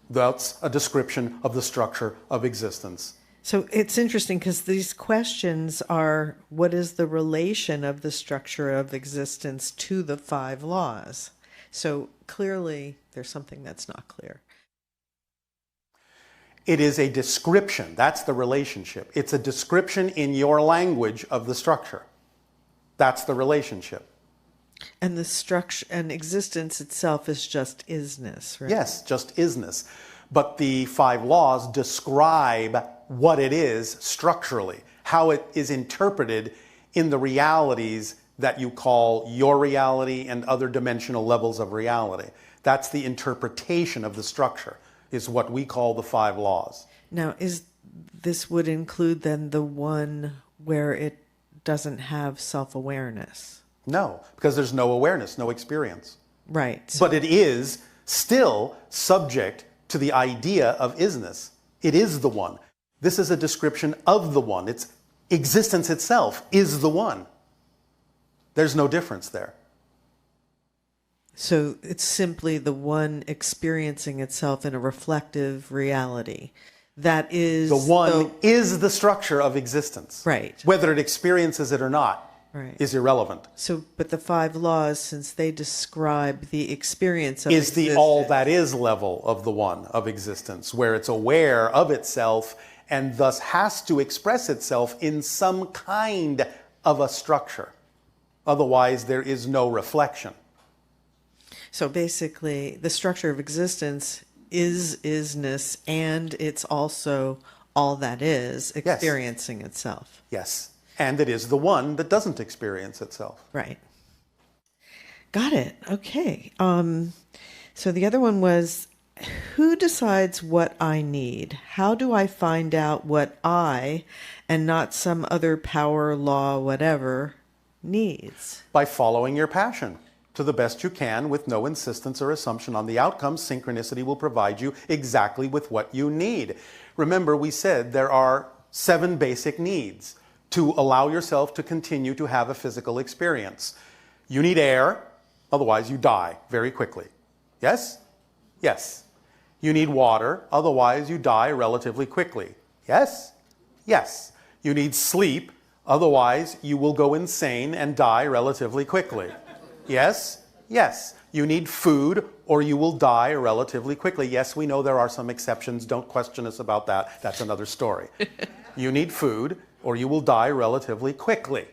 That's a description of the structure of existence. So it's interesting because these questions are, what is the relation of the structure of existence to the 5 laws? So clearly there's something that's not clear. It is a description. That's the relationship. It's a description in your language of the structure. That's the relationship. And the structure and existence itself is just isness, right? Yes, just isness. But the 5 laws describe what it is structurally, how it is interpreted in the realities that you call your reality and other dimensional levels of reality. That's the interpretation of the structure, is what we call the 5 laws. Now, this would include then the one where it doesn't have self-awareness? No, because there's no awareness, no experience. Right. But it is still subject to the idea of isness. It is the one. This is a description of the one. Its existence itself is the one. There's no difference there. So it's simply the one experiencing itself in a reflective reality. That is The one is the structure of existence. Right. Whether it experiences it or not Right. is irrelevant. So, but the 5 laws, since they describe the experience of Is the existence, all that is level of the one of existence, where it's aware of itself and thus has to express itself in some kind of a structure. Otherwise, there is no reflection. So basically, the structure of existence is isness, and it's also all that is experiencing itself. Yes. And it is the one that doesn't experience itself. Right. Got it. Okay. So the other one was, who decides what I need? How do I find out what I, and not some other power, law, whatever, needs? By following your passion to the best you can with no insistence or assumption on the outcome. Synchronicity will provide you exactly with what you need. Remember, we said there are 7 basic needs to allow yourself to continue to have a physical experience. You need air, otherwise you die very quickly. Yes? Yes. You need water, otherwise you die relatively quickly. Yes? Yes. You need sleep, otherwise you will go insane and die relatively quickly. Yes? Yes. You need food or you will die relatively quickly. Yes, we know there are some exceptions. Don't question us about that. That's another story. You need food or you will die relatively quickly.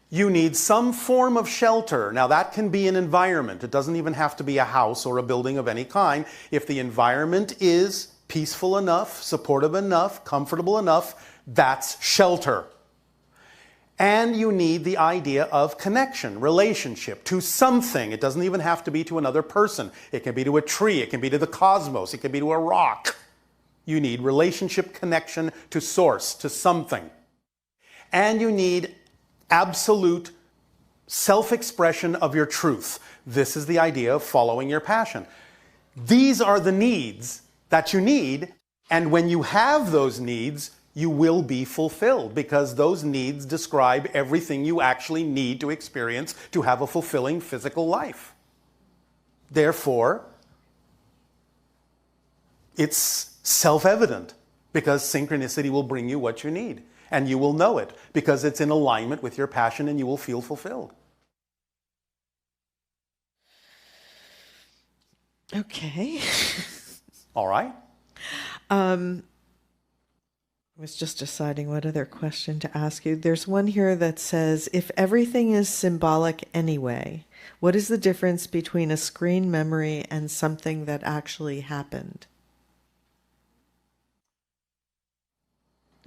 You need some form of shelter. Now that can be an environment. It doesn't even have to be a house or a building of any kind. If the environment is peaceful enough, supportive enough, comfortable enough, that's shelter. And you need the idea of connection, relationship to something. It doesn't even have to be to another person. It can be to a tree. It can be to the cosmos. It can be to a rock. You need relationship, connection to source, to something. And you need absolute self-expression of your truth. This is the idea of following your passion. These are the needs that you need, and when you have those needs, you will be fulfilled, because those needs describe everything you actually need to experience to have a fulfilling physical life. Therefore, it's self-evident, because synchronicity will bring you what you need. And you will know it, because it's in alignment with your passion and you will feel fulfilled. Okay. All right. I was just deciding what other question to ask you. There's one here that says, if everything is symbolic anyway, what is the difference between a screen memory and something that actually happened?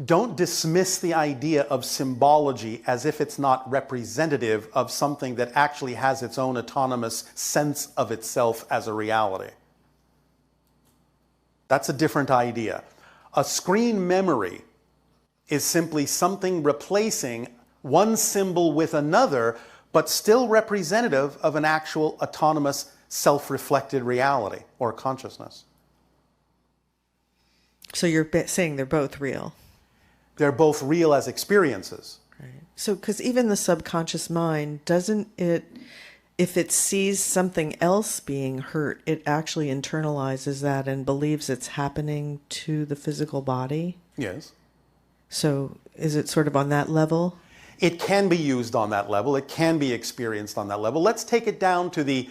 Don't dismiss the idea of symbology as if it's not representative of something that actually has its own autonomous sense of itself as a reality. That's a different idea. A screen memory is simply something replacing one symbol with another, but still representative of an actual autonomous self-reflected reality or consciousness. So you're saying they're both real? They're both real as experiences. Right. So, because even the subconscious mind, doesn't it, if it sees something else being hurt, it actually internalizes that and believes it's happening to the physical body? Yes. So is it sort of on that level? It can be used on that level. It can be experienced on that level. Let's take it down to the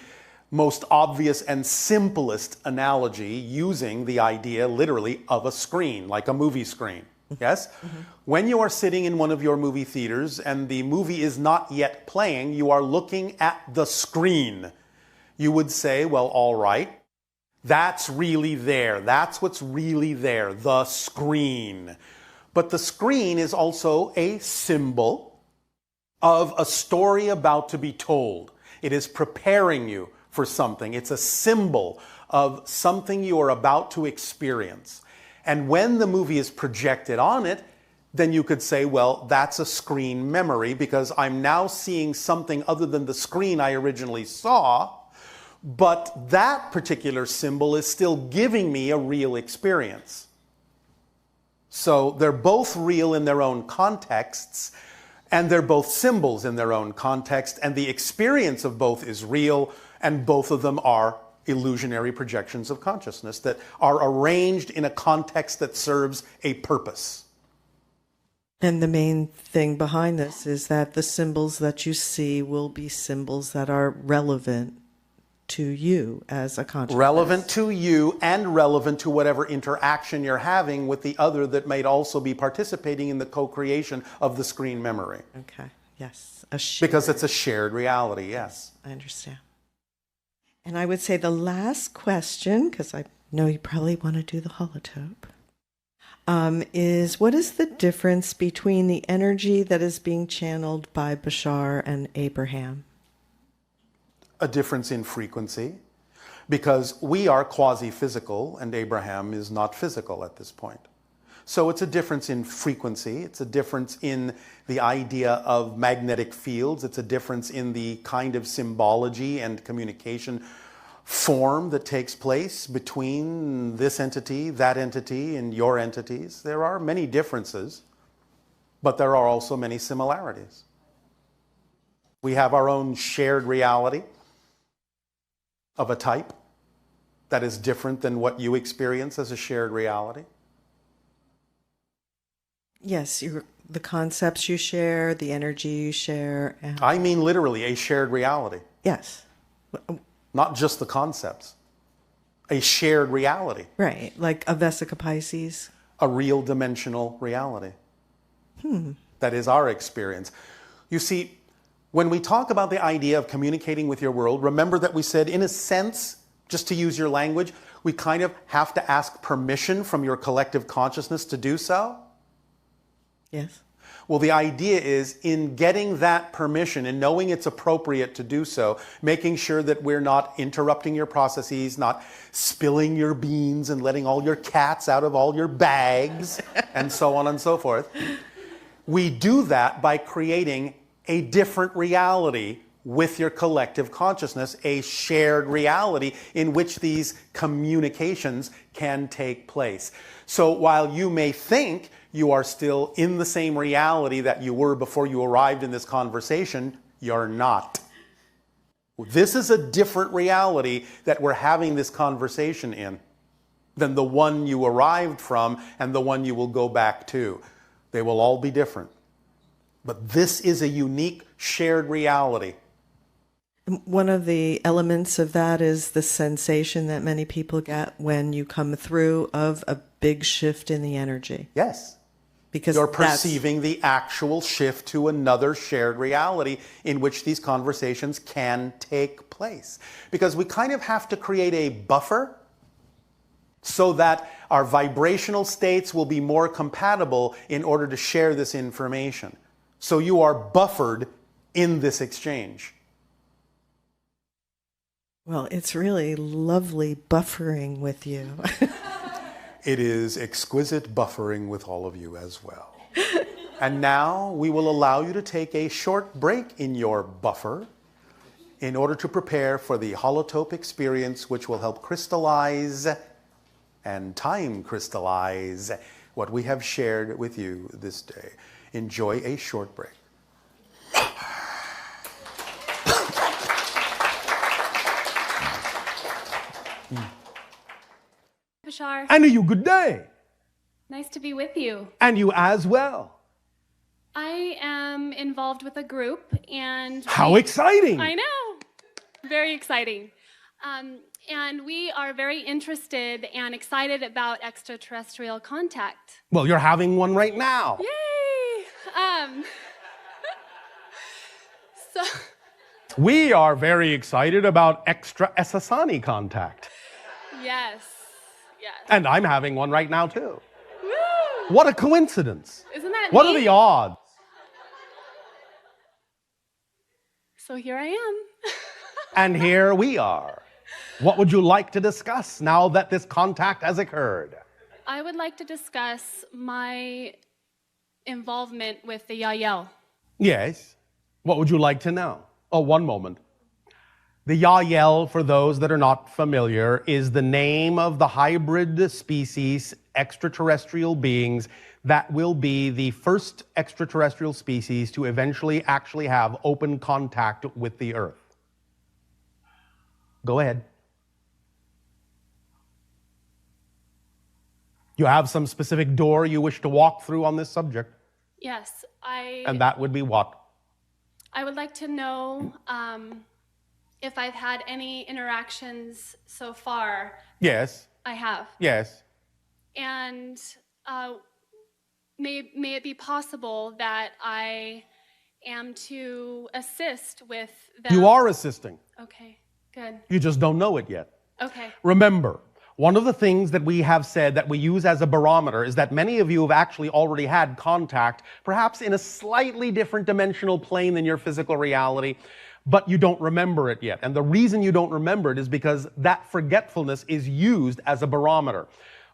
most obvious and simplest analogy, using the idea literally of a screen, like a movie screen. Yes? Mm-hmm. When you are sitting in one of your movie theaters and the movie is not yet playing, you are looking at the screen. You would say, well, all right, that's really there. That's what's really there, the screen. But the screen is also a symbol of a story about to be told. It is preparing you for something. It's a symbol of something you are about to experience. And when the movie is projected on it, then you could say, well, that's a screen memory, because I'm now seeing something other than the screen I originally saw, but that particular symbol is still giving me a real experience. So they're both real in their own contexts, and they're both symbols in their own context, and the experience of both is real, and both of them are illusionary projections of consciousness that are arranged in a context that serves a purpose. And the main thing behind this is that the symbols that you see will be symbols that are relevant to you as a consciousness. Relevant to you and relevant to whatever interaction you're having with the other that may also be participating in the co-creation of the screen memory. Okay, yes. Because it's a shared reality, yes. I understand. And I would say the last question, because I know you probably want to do the holotope, is what is the difference between the energy that is being channeled by Bashar and Abraham? A difference in frequency, because we are quasi-physical and Abraham is not physical at this point. So it's a difference in frequency. It's a difference in the idea of magnetic fields. It's a difference in the kind of symbology and communication form that takes place between this entity, that entity, and your entities. There are many differences, but there are also many similarities. We have our own shared reality of a type that is different than what you experience as a shared reality. Yes, the concepts you share, the energy you share. I mean literally a shared reality. Yes. Not just the concepts. A shared reality. Right, like a Vesica Pisces. A real dimensional reality. That is our experience. You see, when we talk about the idea of communicating with your world, remember that we said, in a sense, just to use your language, we kind of have to ask permission from your collective consciousness to do so? Yes. Well, the idea is, in getting that permission and knowing it's appropriate to do so, making sure that we're not interrupting your processes, not spilling your beans and letting all your cats out of all your bags, and so on and so forth. We do that by creating a different reality with your collective consciousness, a shared reality in which these communications can take place. So while you may think you are still in the same reality that you were before you arrived in this conversation, you're not. This is a different reality that we're having this conversation in than the one you arrived from and the one you will go back to. They will all be different. But this is a unique shared reality. One of the elements of that is the sensation that many people get when you come through of a big shift in the energy. Yes. Because you're perceiving the actual shift to another shared reality in which these conversations can take place. Because we kind of have to create a buffer so that our vibrational states will be more compatible in order to share this information. So you are buffered in this exchange. Well, it's really lovely buffering with you. It is exquisite buffering with all of you as well. And now we will allow you to take a short break in your buffer in order to prepare for the holotope experience, which will help crystallize and time crystallize what we have shared with you this day. Enjoy a short break. Bashar. And you good day. Nice to be with you. And you as well. I am involved with a group and... How exciting! I know! Very exciting. And we are very interested and excited about extraterrestrial contact. Well, you're having one right now. Yay! So... We are very excited about extra Esasani contact. Yes. Yes. And I'm having one right now, too. Woo! What a coincidence. Isn't that What neat? are the odds? So here I am. And here we are. What would you like to discuss now that this contact has occurred? I would like to discuss my involvement with the Yael. Yes. What would you like to know? Oh, one moment. The Yael, for those that are not familiar, is the name of the hybrid species extraterrestrial beings that will be the first extraterrestrial species to eventually actually have open contact with the Earth. Go ahead. You have some specific door you wish to walk through on this subject? Yes, And that would be what? I would like to know if I've had any interactions so far. Yes. I have. Yes. And may it be possible that I am to assist with them? You are assisting. Okay, good. You just don't know it yet. Okay. Remember, one of the things that we have said that we use as a barometer is that many of you have actually already had contact, perhaps in a slightly different dimensional plane than your physical reality, but you don't remember it yet. And the reason you don't remember it is because that forgetfulness is used as a barometer.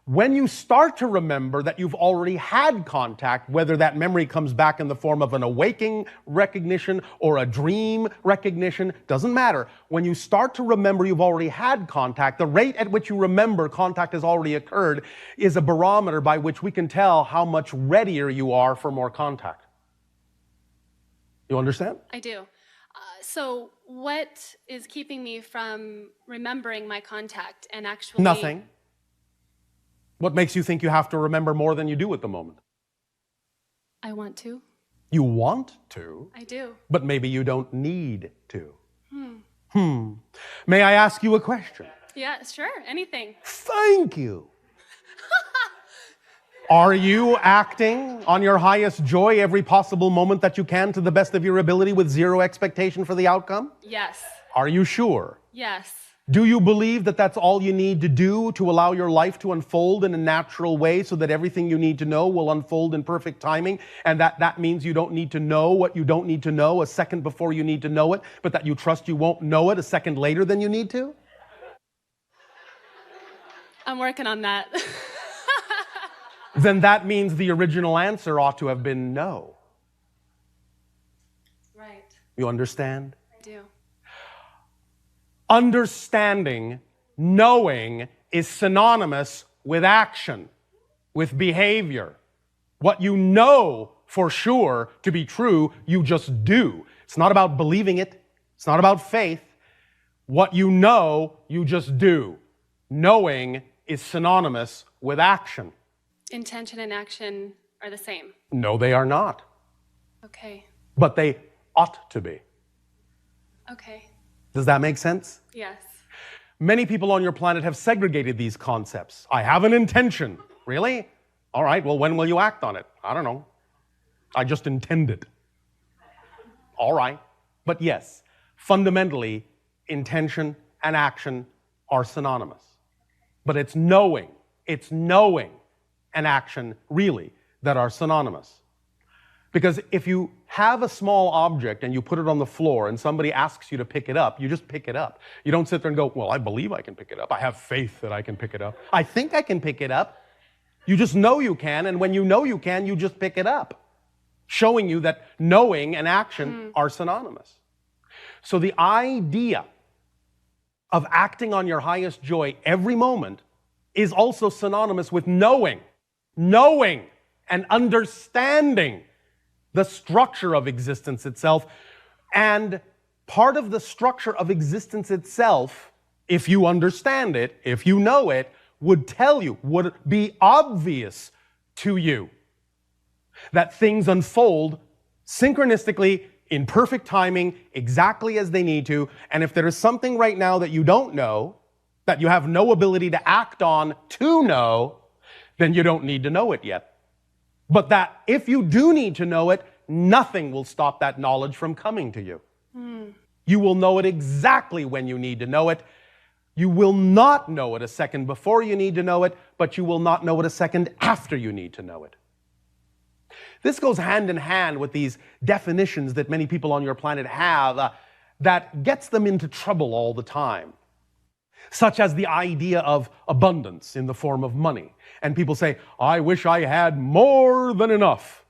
When you start to remember that you've already had contact, whether that memory comes back in the form of an awaking recognition or a dream recognition, doesn't matter. When you start to remember you've already had contact, the rate at which you remember contact has already occurred is a barometer by which we can tell how much readier you are for more contact. You understand? I do. So what is keeping me from remembering my contact and actually... Nothing. What makes you think you have to remember more than you do at the moment? I want to. You want to, I do. but maybe you don't need to. May I ask you a question? Yeah, sure. Anything. Thank you. Are you acting on your highest joy every possible moment that you can to the best of your ability with zero expectation for the outcome? Yes. Are you sure? Yes. Do you believe that that's all you need to do to allow your life to unfold in a natural way so that everything you need to know will unfold in perfect timing, and that means you don't need to know what you don't need to know a second before you need to know it, but that you trust you won't know it a second later than you need to? I'm working on that. Then that means the original answer ought to have been no. Right. You understand? I do. Understanding, knowing, is synonymous with action, with behavior. What you know for sure to be true, you just do. It's not about believing it. It's not about faith. What you know, you just do. Knowing is synonymous with action. Intention and action are the same. No, they are not. Okay. But they ought to be. Okay. Does that make sense? Yes. Many people on your planet have segregated these concepts. I have an intention. Really? All right, well, when will you act on it? I don't know. I just intend it. All right. But yes, fundamentally, intention and action are synonymous. But it's knowing and action really that are synonymous. Because if you have a small object and you put it on the floor and somebody asks you to pick it up, you just pick it up. You don't sit there and go, well, I believe I can pick it up. I have faith that I can pick it up. I think I can pick it up. You just know you can, and when you know you can, you just pick it up, showing you that knowing and action are synonymous. So the idea of acting on your highest joy every moment is also synonymous with knowing and understanding the structure of existence itself. And part of the structure of existence itself, if you understand it, if you know it, would tell you, would be obvious to you, that things unfold synchronistically, in perfect timing, exactly as they need to. And if there is something right now that you don't know, that you have no ability to act on to know, then you don't need to know it yet. But that if you do need to know it, nothing will stop that knowledge from coming to you. You will know it exactly when you need to know it. You will not know it a second before you need to know it, but you will not know it a second after you need to know it. This goes hand in hand with these definitions that many people on your planet have that gets them into trouble all the time, such as the idea of abundance in the form of money. And people say, I wish I had more than enough.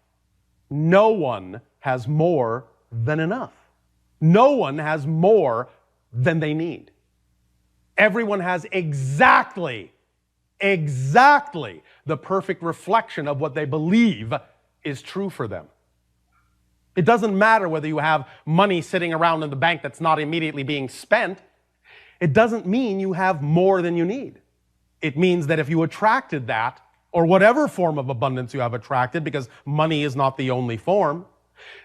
No one has more than enough. No one has more than they need. Everyone has exactly the perfect reflection of what they believe is true for them. It doesn't matter whether you have money sitting around in the bank that's not immediately being spent. It doesn't mean you have more than you need. It means that if you attracted that, or whatever form of abundance you have attracted, because money is not the only form,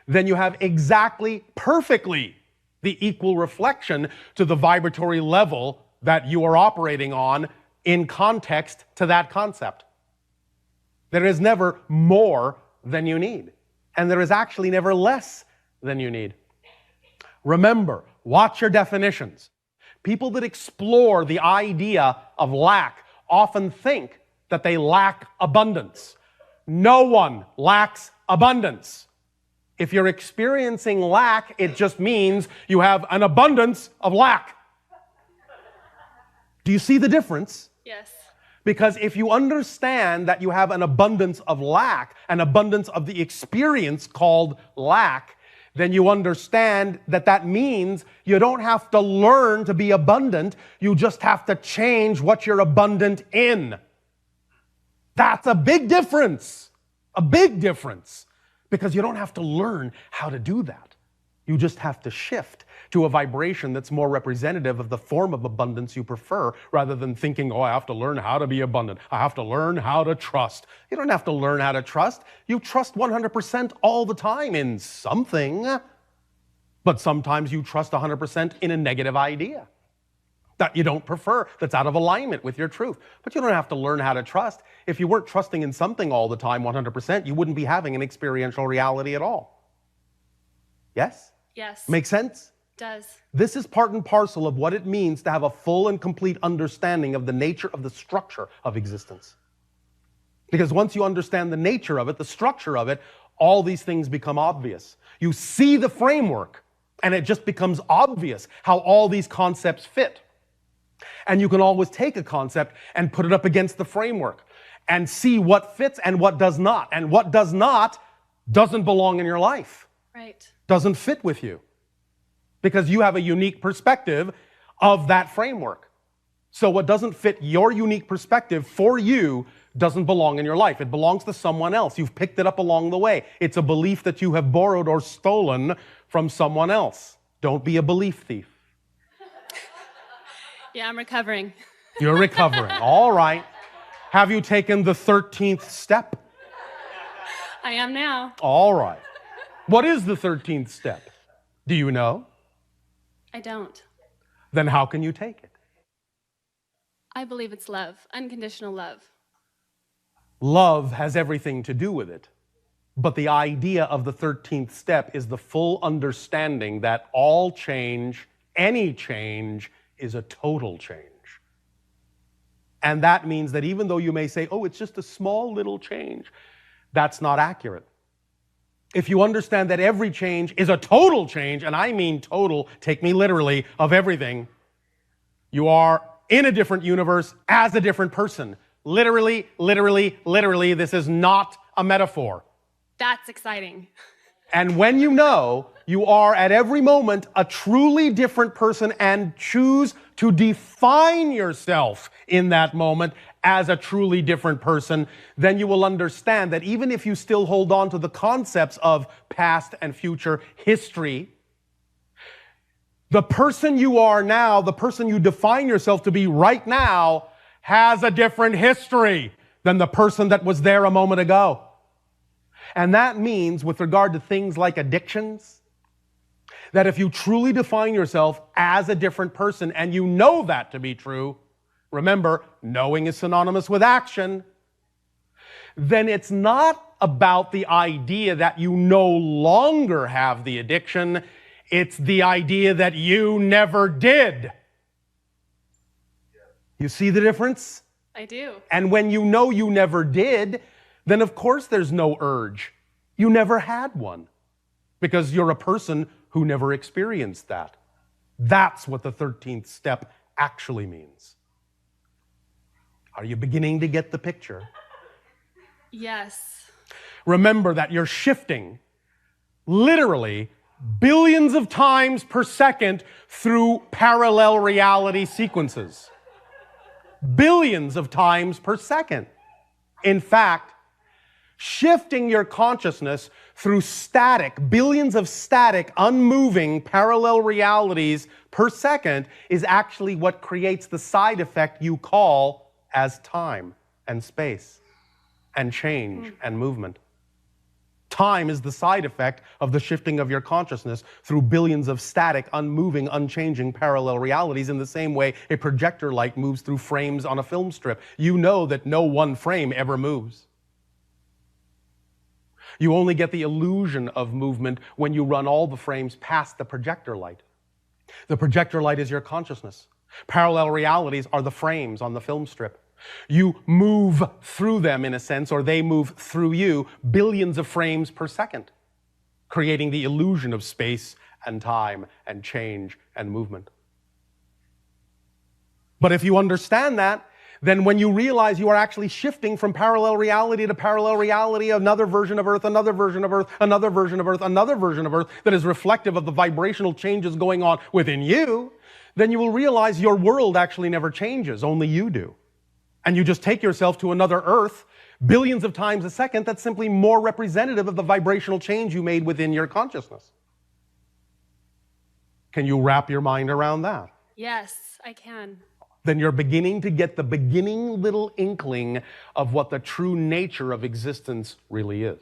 then you have exactly, perfectly the equal reflection to the vibratory level that you are operating on in context to that concept. There is never more than you need, and there is actually never less than you need. Remember, watch your definitions. People that explore the idea of lack often think that they lack abundance. No one lacks abundance. If you're experiencing lack, it just means you have an abundance of lack. Do you see the difference? Yes. Because if you understand that you have an abundance of lack, an abundance of the experience called lack, then you understand that that means you don't have to learn to be abundant. You just have to change what you're abundant in. That's a big difference. A big difference. Because you don't have to learn how to do that. You just have to shift to a vibration that's more representative of the form of abundance you prefer, rather than thinking, oh, I have to learn how to be abundant. I have to learn how to trust. You don't have to learn how to trust. You trust 100% all the time in something. But sometimes you trust 100% in a negative idea that you don't prefer, that's out of alignment with your truth. But you don't have to learn how to trust. If you weren't trusting in something all the time 100%, you wouldn't be having an experiential reality at all. Yes? Yes. Make sense? Does. This is part and parcel of what it means to have a full and complete understanding of the nature of the structure of existence. Because once you understand the nature of it, the structure of it, all these things become obvious. You see the framework, and it just becomes obvious how all these concepts fit. And you can always take a concept and put it up against the framework and see what fits and what does not. And what does not doesn't belong in your life. Right. Doesn't fit with you. Because you have a unique perspective of that framework. So what doesn't fit your unique perspective for you doesn't belong in your life. It belongs to someone else. You've picked it up along the way. It's a belief that you have borrowed or stolen from someone else. Don't be a belief thief. Yeah, I'm recovering. You're recovering. All right. Have you taken the 13th step? I am now. All right. What is the 13th step? Do you know? I don't. Then how can you take it? I believe it's love, unconditional love. Love has everything to do with it. But the idea of the 13th step is the full understanding that all change, any change, is a total change. And that means that even though you may say, oh, it's just a small little change, that's not accurate. If you understand that every change is a total change, and I mean total, take me literally, of everything, you are in a different universe as a different person. Literally, literally, literally, this is not a metaphor. That's exciting. And when you know you are at every moment a truly different person and choose to define yourself in that moment as a truly different person, then you will understand that even if you still hold on to the concepts of past and future history, the person you are now, the person you define yourself to be right now, has a different history than the person that was there a moment ago. And that means, with regard to things like addictions, that if you truly define yourself as a different person and you know that to be true, remember, knowing is synonymous with action, then it's not about the idea that you no longer have the addiction, it's the idea that you never did. You see the difference? I do. And when you know you never did, then of course there's no urge. You never had one. Because you're a person who never experienced that. That's what the 13th step actually means. Are you beginning to get the picture? Yes. Remember that you're shifting literally billions of times per second through parallel reality sequences. Billions of times per second. In fact, shifting your consciousness through billions of static, unmoving, parallel realities per second is actually what creates the side effect you call as time and space and change and movement. Time is the side effect of the shifting of your consciousness through billions of static, unmoving, unchanging parallel realities in the same way a projector light moves through frames on a film strip. You know that no one frame ever moves. You only get the illusion of movement when you run all the frames past the projector light. The projector light is your consciousness. Parallel realities are the frames on the film strip. You move through them, in a sense, or they move through you, billions of frames per second, creating the illusion of space and time and change and movement. But if you understand that, then when you realize you are actually shifting from parallel reality to parallel reality, another version of Earth, another version of Earth, another version of Earth, another version of Earth that is reflective of the vibrational changes going on within you, then you will realize your world actually never changes, only you do. And you just take yourself to another Earth billions of times a second that's simply more representative of the vibrational change you made within your consciousness. Can you wrap your mind around that? Yes, I can. Then you're beginning to get the beginning little inkling of what the true nature of existence really is.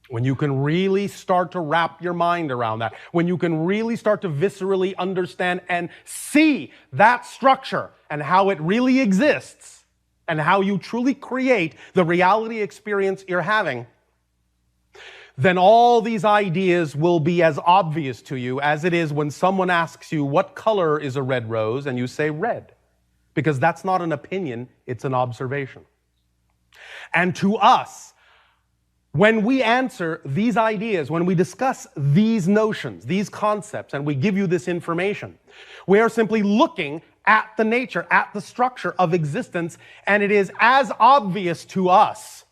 When you can really start to wrap your mind around that, when you can really start to viscerally understand and see that structure and how it really exists and how you truly create the reality experience you're having, then all these ideas will be as obvious to you as it is when someone asks you, what color is a red rose? And you say red. Because that's not an opinion, it's an observation. And to us, when we answer these ideas, when we discuss these notions, these concepts, and we give you this information, we are simply looking at the nature, at the structure of existence, and it is as obvious to us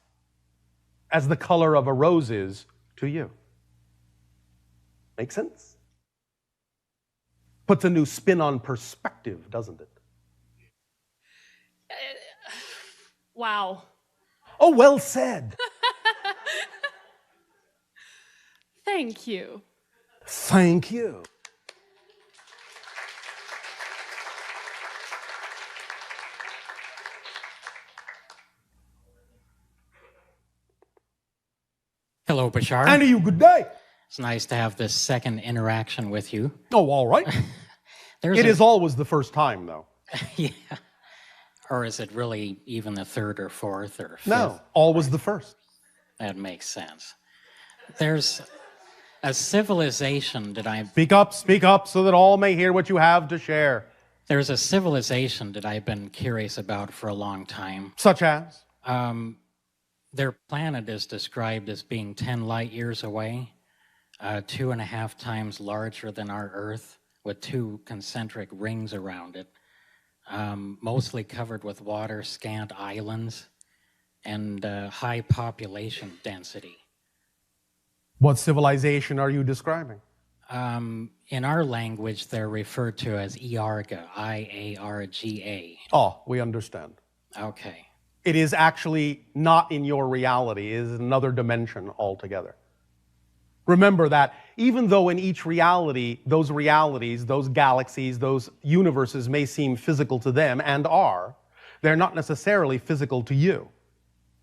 as the color of a rose is to you. Make sense? Puts a new spin on perspective, doesn't it? Wow. Oh, well said. Thank you. Thank you. Hello, Bashar. And to you, good day. It's nice to have this second interaction with you. Oh, all right. It is always the first time, though. Yeah. Or is it really even the third or fourth or fifth? No, always the first. That makes sense. There's a civilization that Speak up so that all may hear what you have to share. There's a civilization that I've been curious about for a long time. Such as? Their planet is described as being 10 light years away, 2.5 times larger than our Earth, with 2 concentric rings around it, mostly covered with water, scant islands, and high population density. What civilization are you describing? In our language, they're referred to as Iarga, I-A-R-G-A. Oh, we understand. Okay. It is actually not in your reality. It is another dimension altogether. Remember that even though in each reality, those realities, those galaxies, those universes may seem physical to them and are, they're not necessarily physical to you.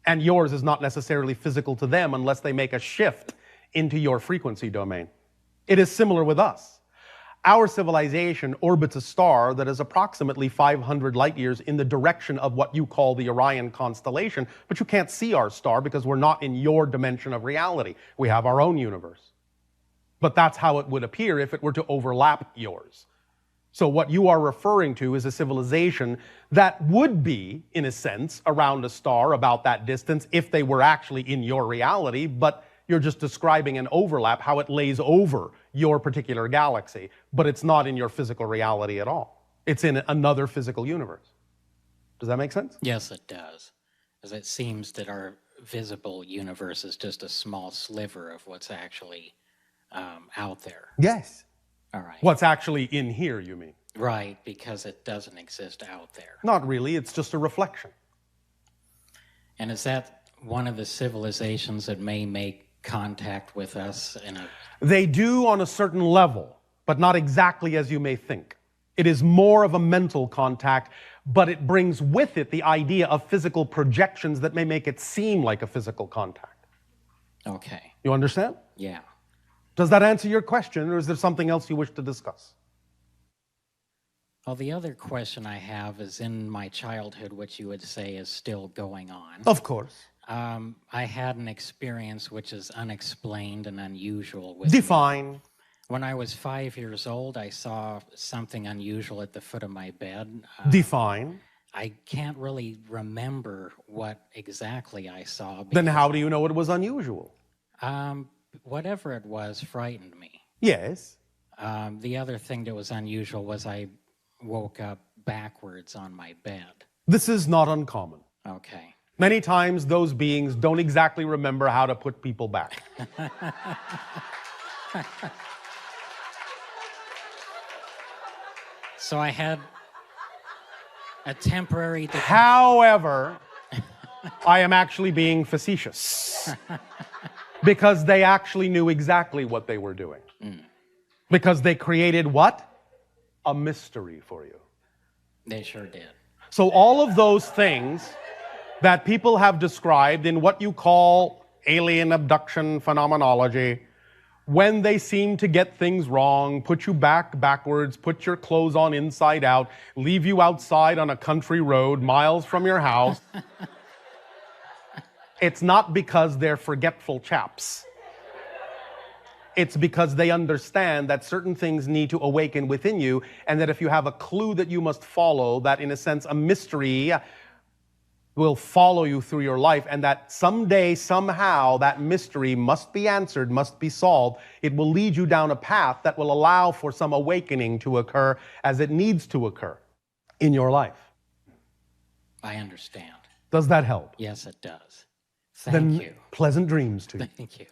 And yours is not necessarily physical to them unless they make a shift into your frequency domain. It is similar with us. Our civilization orbits a star that is approximately 500 light years in the direction of what you call the Orion constellation, but you can't see our star because we're not in your dimension of reality. We have our own universe. But that's how it would appear if it were to overlap yours. So what you are referring to is a civilization that would be, in a sense, around a star about that distance if they were actually in your reality, but you're just describing an overlap, how it lays over your particular galaxy, but it's not in your physical reality at all. It's in another physical universe. Does that make sense? Yes, it does. As it seems that our visible universe is just a small sliver of what's actually out there. Yes. All right. What's actually in here, you mean? Right, because it doesn't exist out there. Not really, it's just a reflection. And is that one of the civilizations that may make contact with us in a... They do on a certain level, but not exactly as you may think. It is more of a mental contact, but it brings with it the idea of physical projections that may make it seem like a physical contact. Okay. You understand? Yeah. Does that answer your question, or is there something else you wish to discuss? Well, the other question I have is in my childhood, which you would say is still going on. Of course. I had an experience which is unexplained and unusual. Define. When I was 5 years old, I saw something unusual at the foot of my bed. Define. I can't really remember what exactly I saw. Then how do you know it was unusual? Whatever it was frightened me. Yes. The other thing that was unusual was I woke up backwards on my bed. This is not uncommon. Okay. Many times those beings don't exactly remember how to put people back. So I had a temporary... However, I am actually being facetious. Because they actually knew exactly what they were doing. Because they created what? A mystery for you. They sure did. So all of those things that people have described in what you call alien abduction phenomenology, when they seem to get things wrong, put you backwards, put your clothes on inside out, leave you outside on a country road miles from your house, it's not because they're forgetful chaps. It's because they understand that certain things need to awaken within you, and that if you have a clue that you must follow, that in a sense a mystery will follow you through your life, and that someday, somehow, that mystery must be answered, must be solved. It will lead you down a path that will allow for some awakening to occur as it needs to occur in your life. I understand. Does that help? Yes, it does. Thank you. Pleasant dreams to you. Thank you.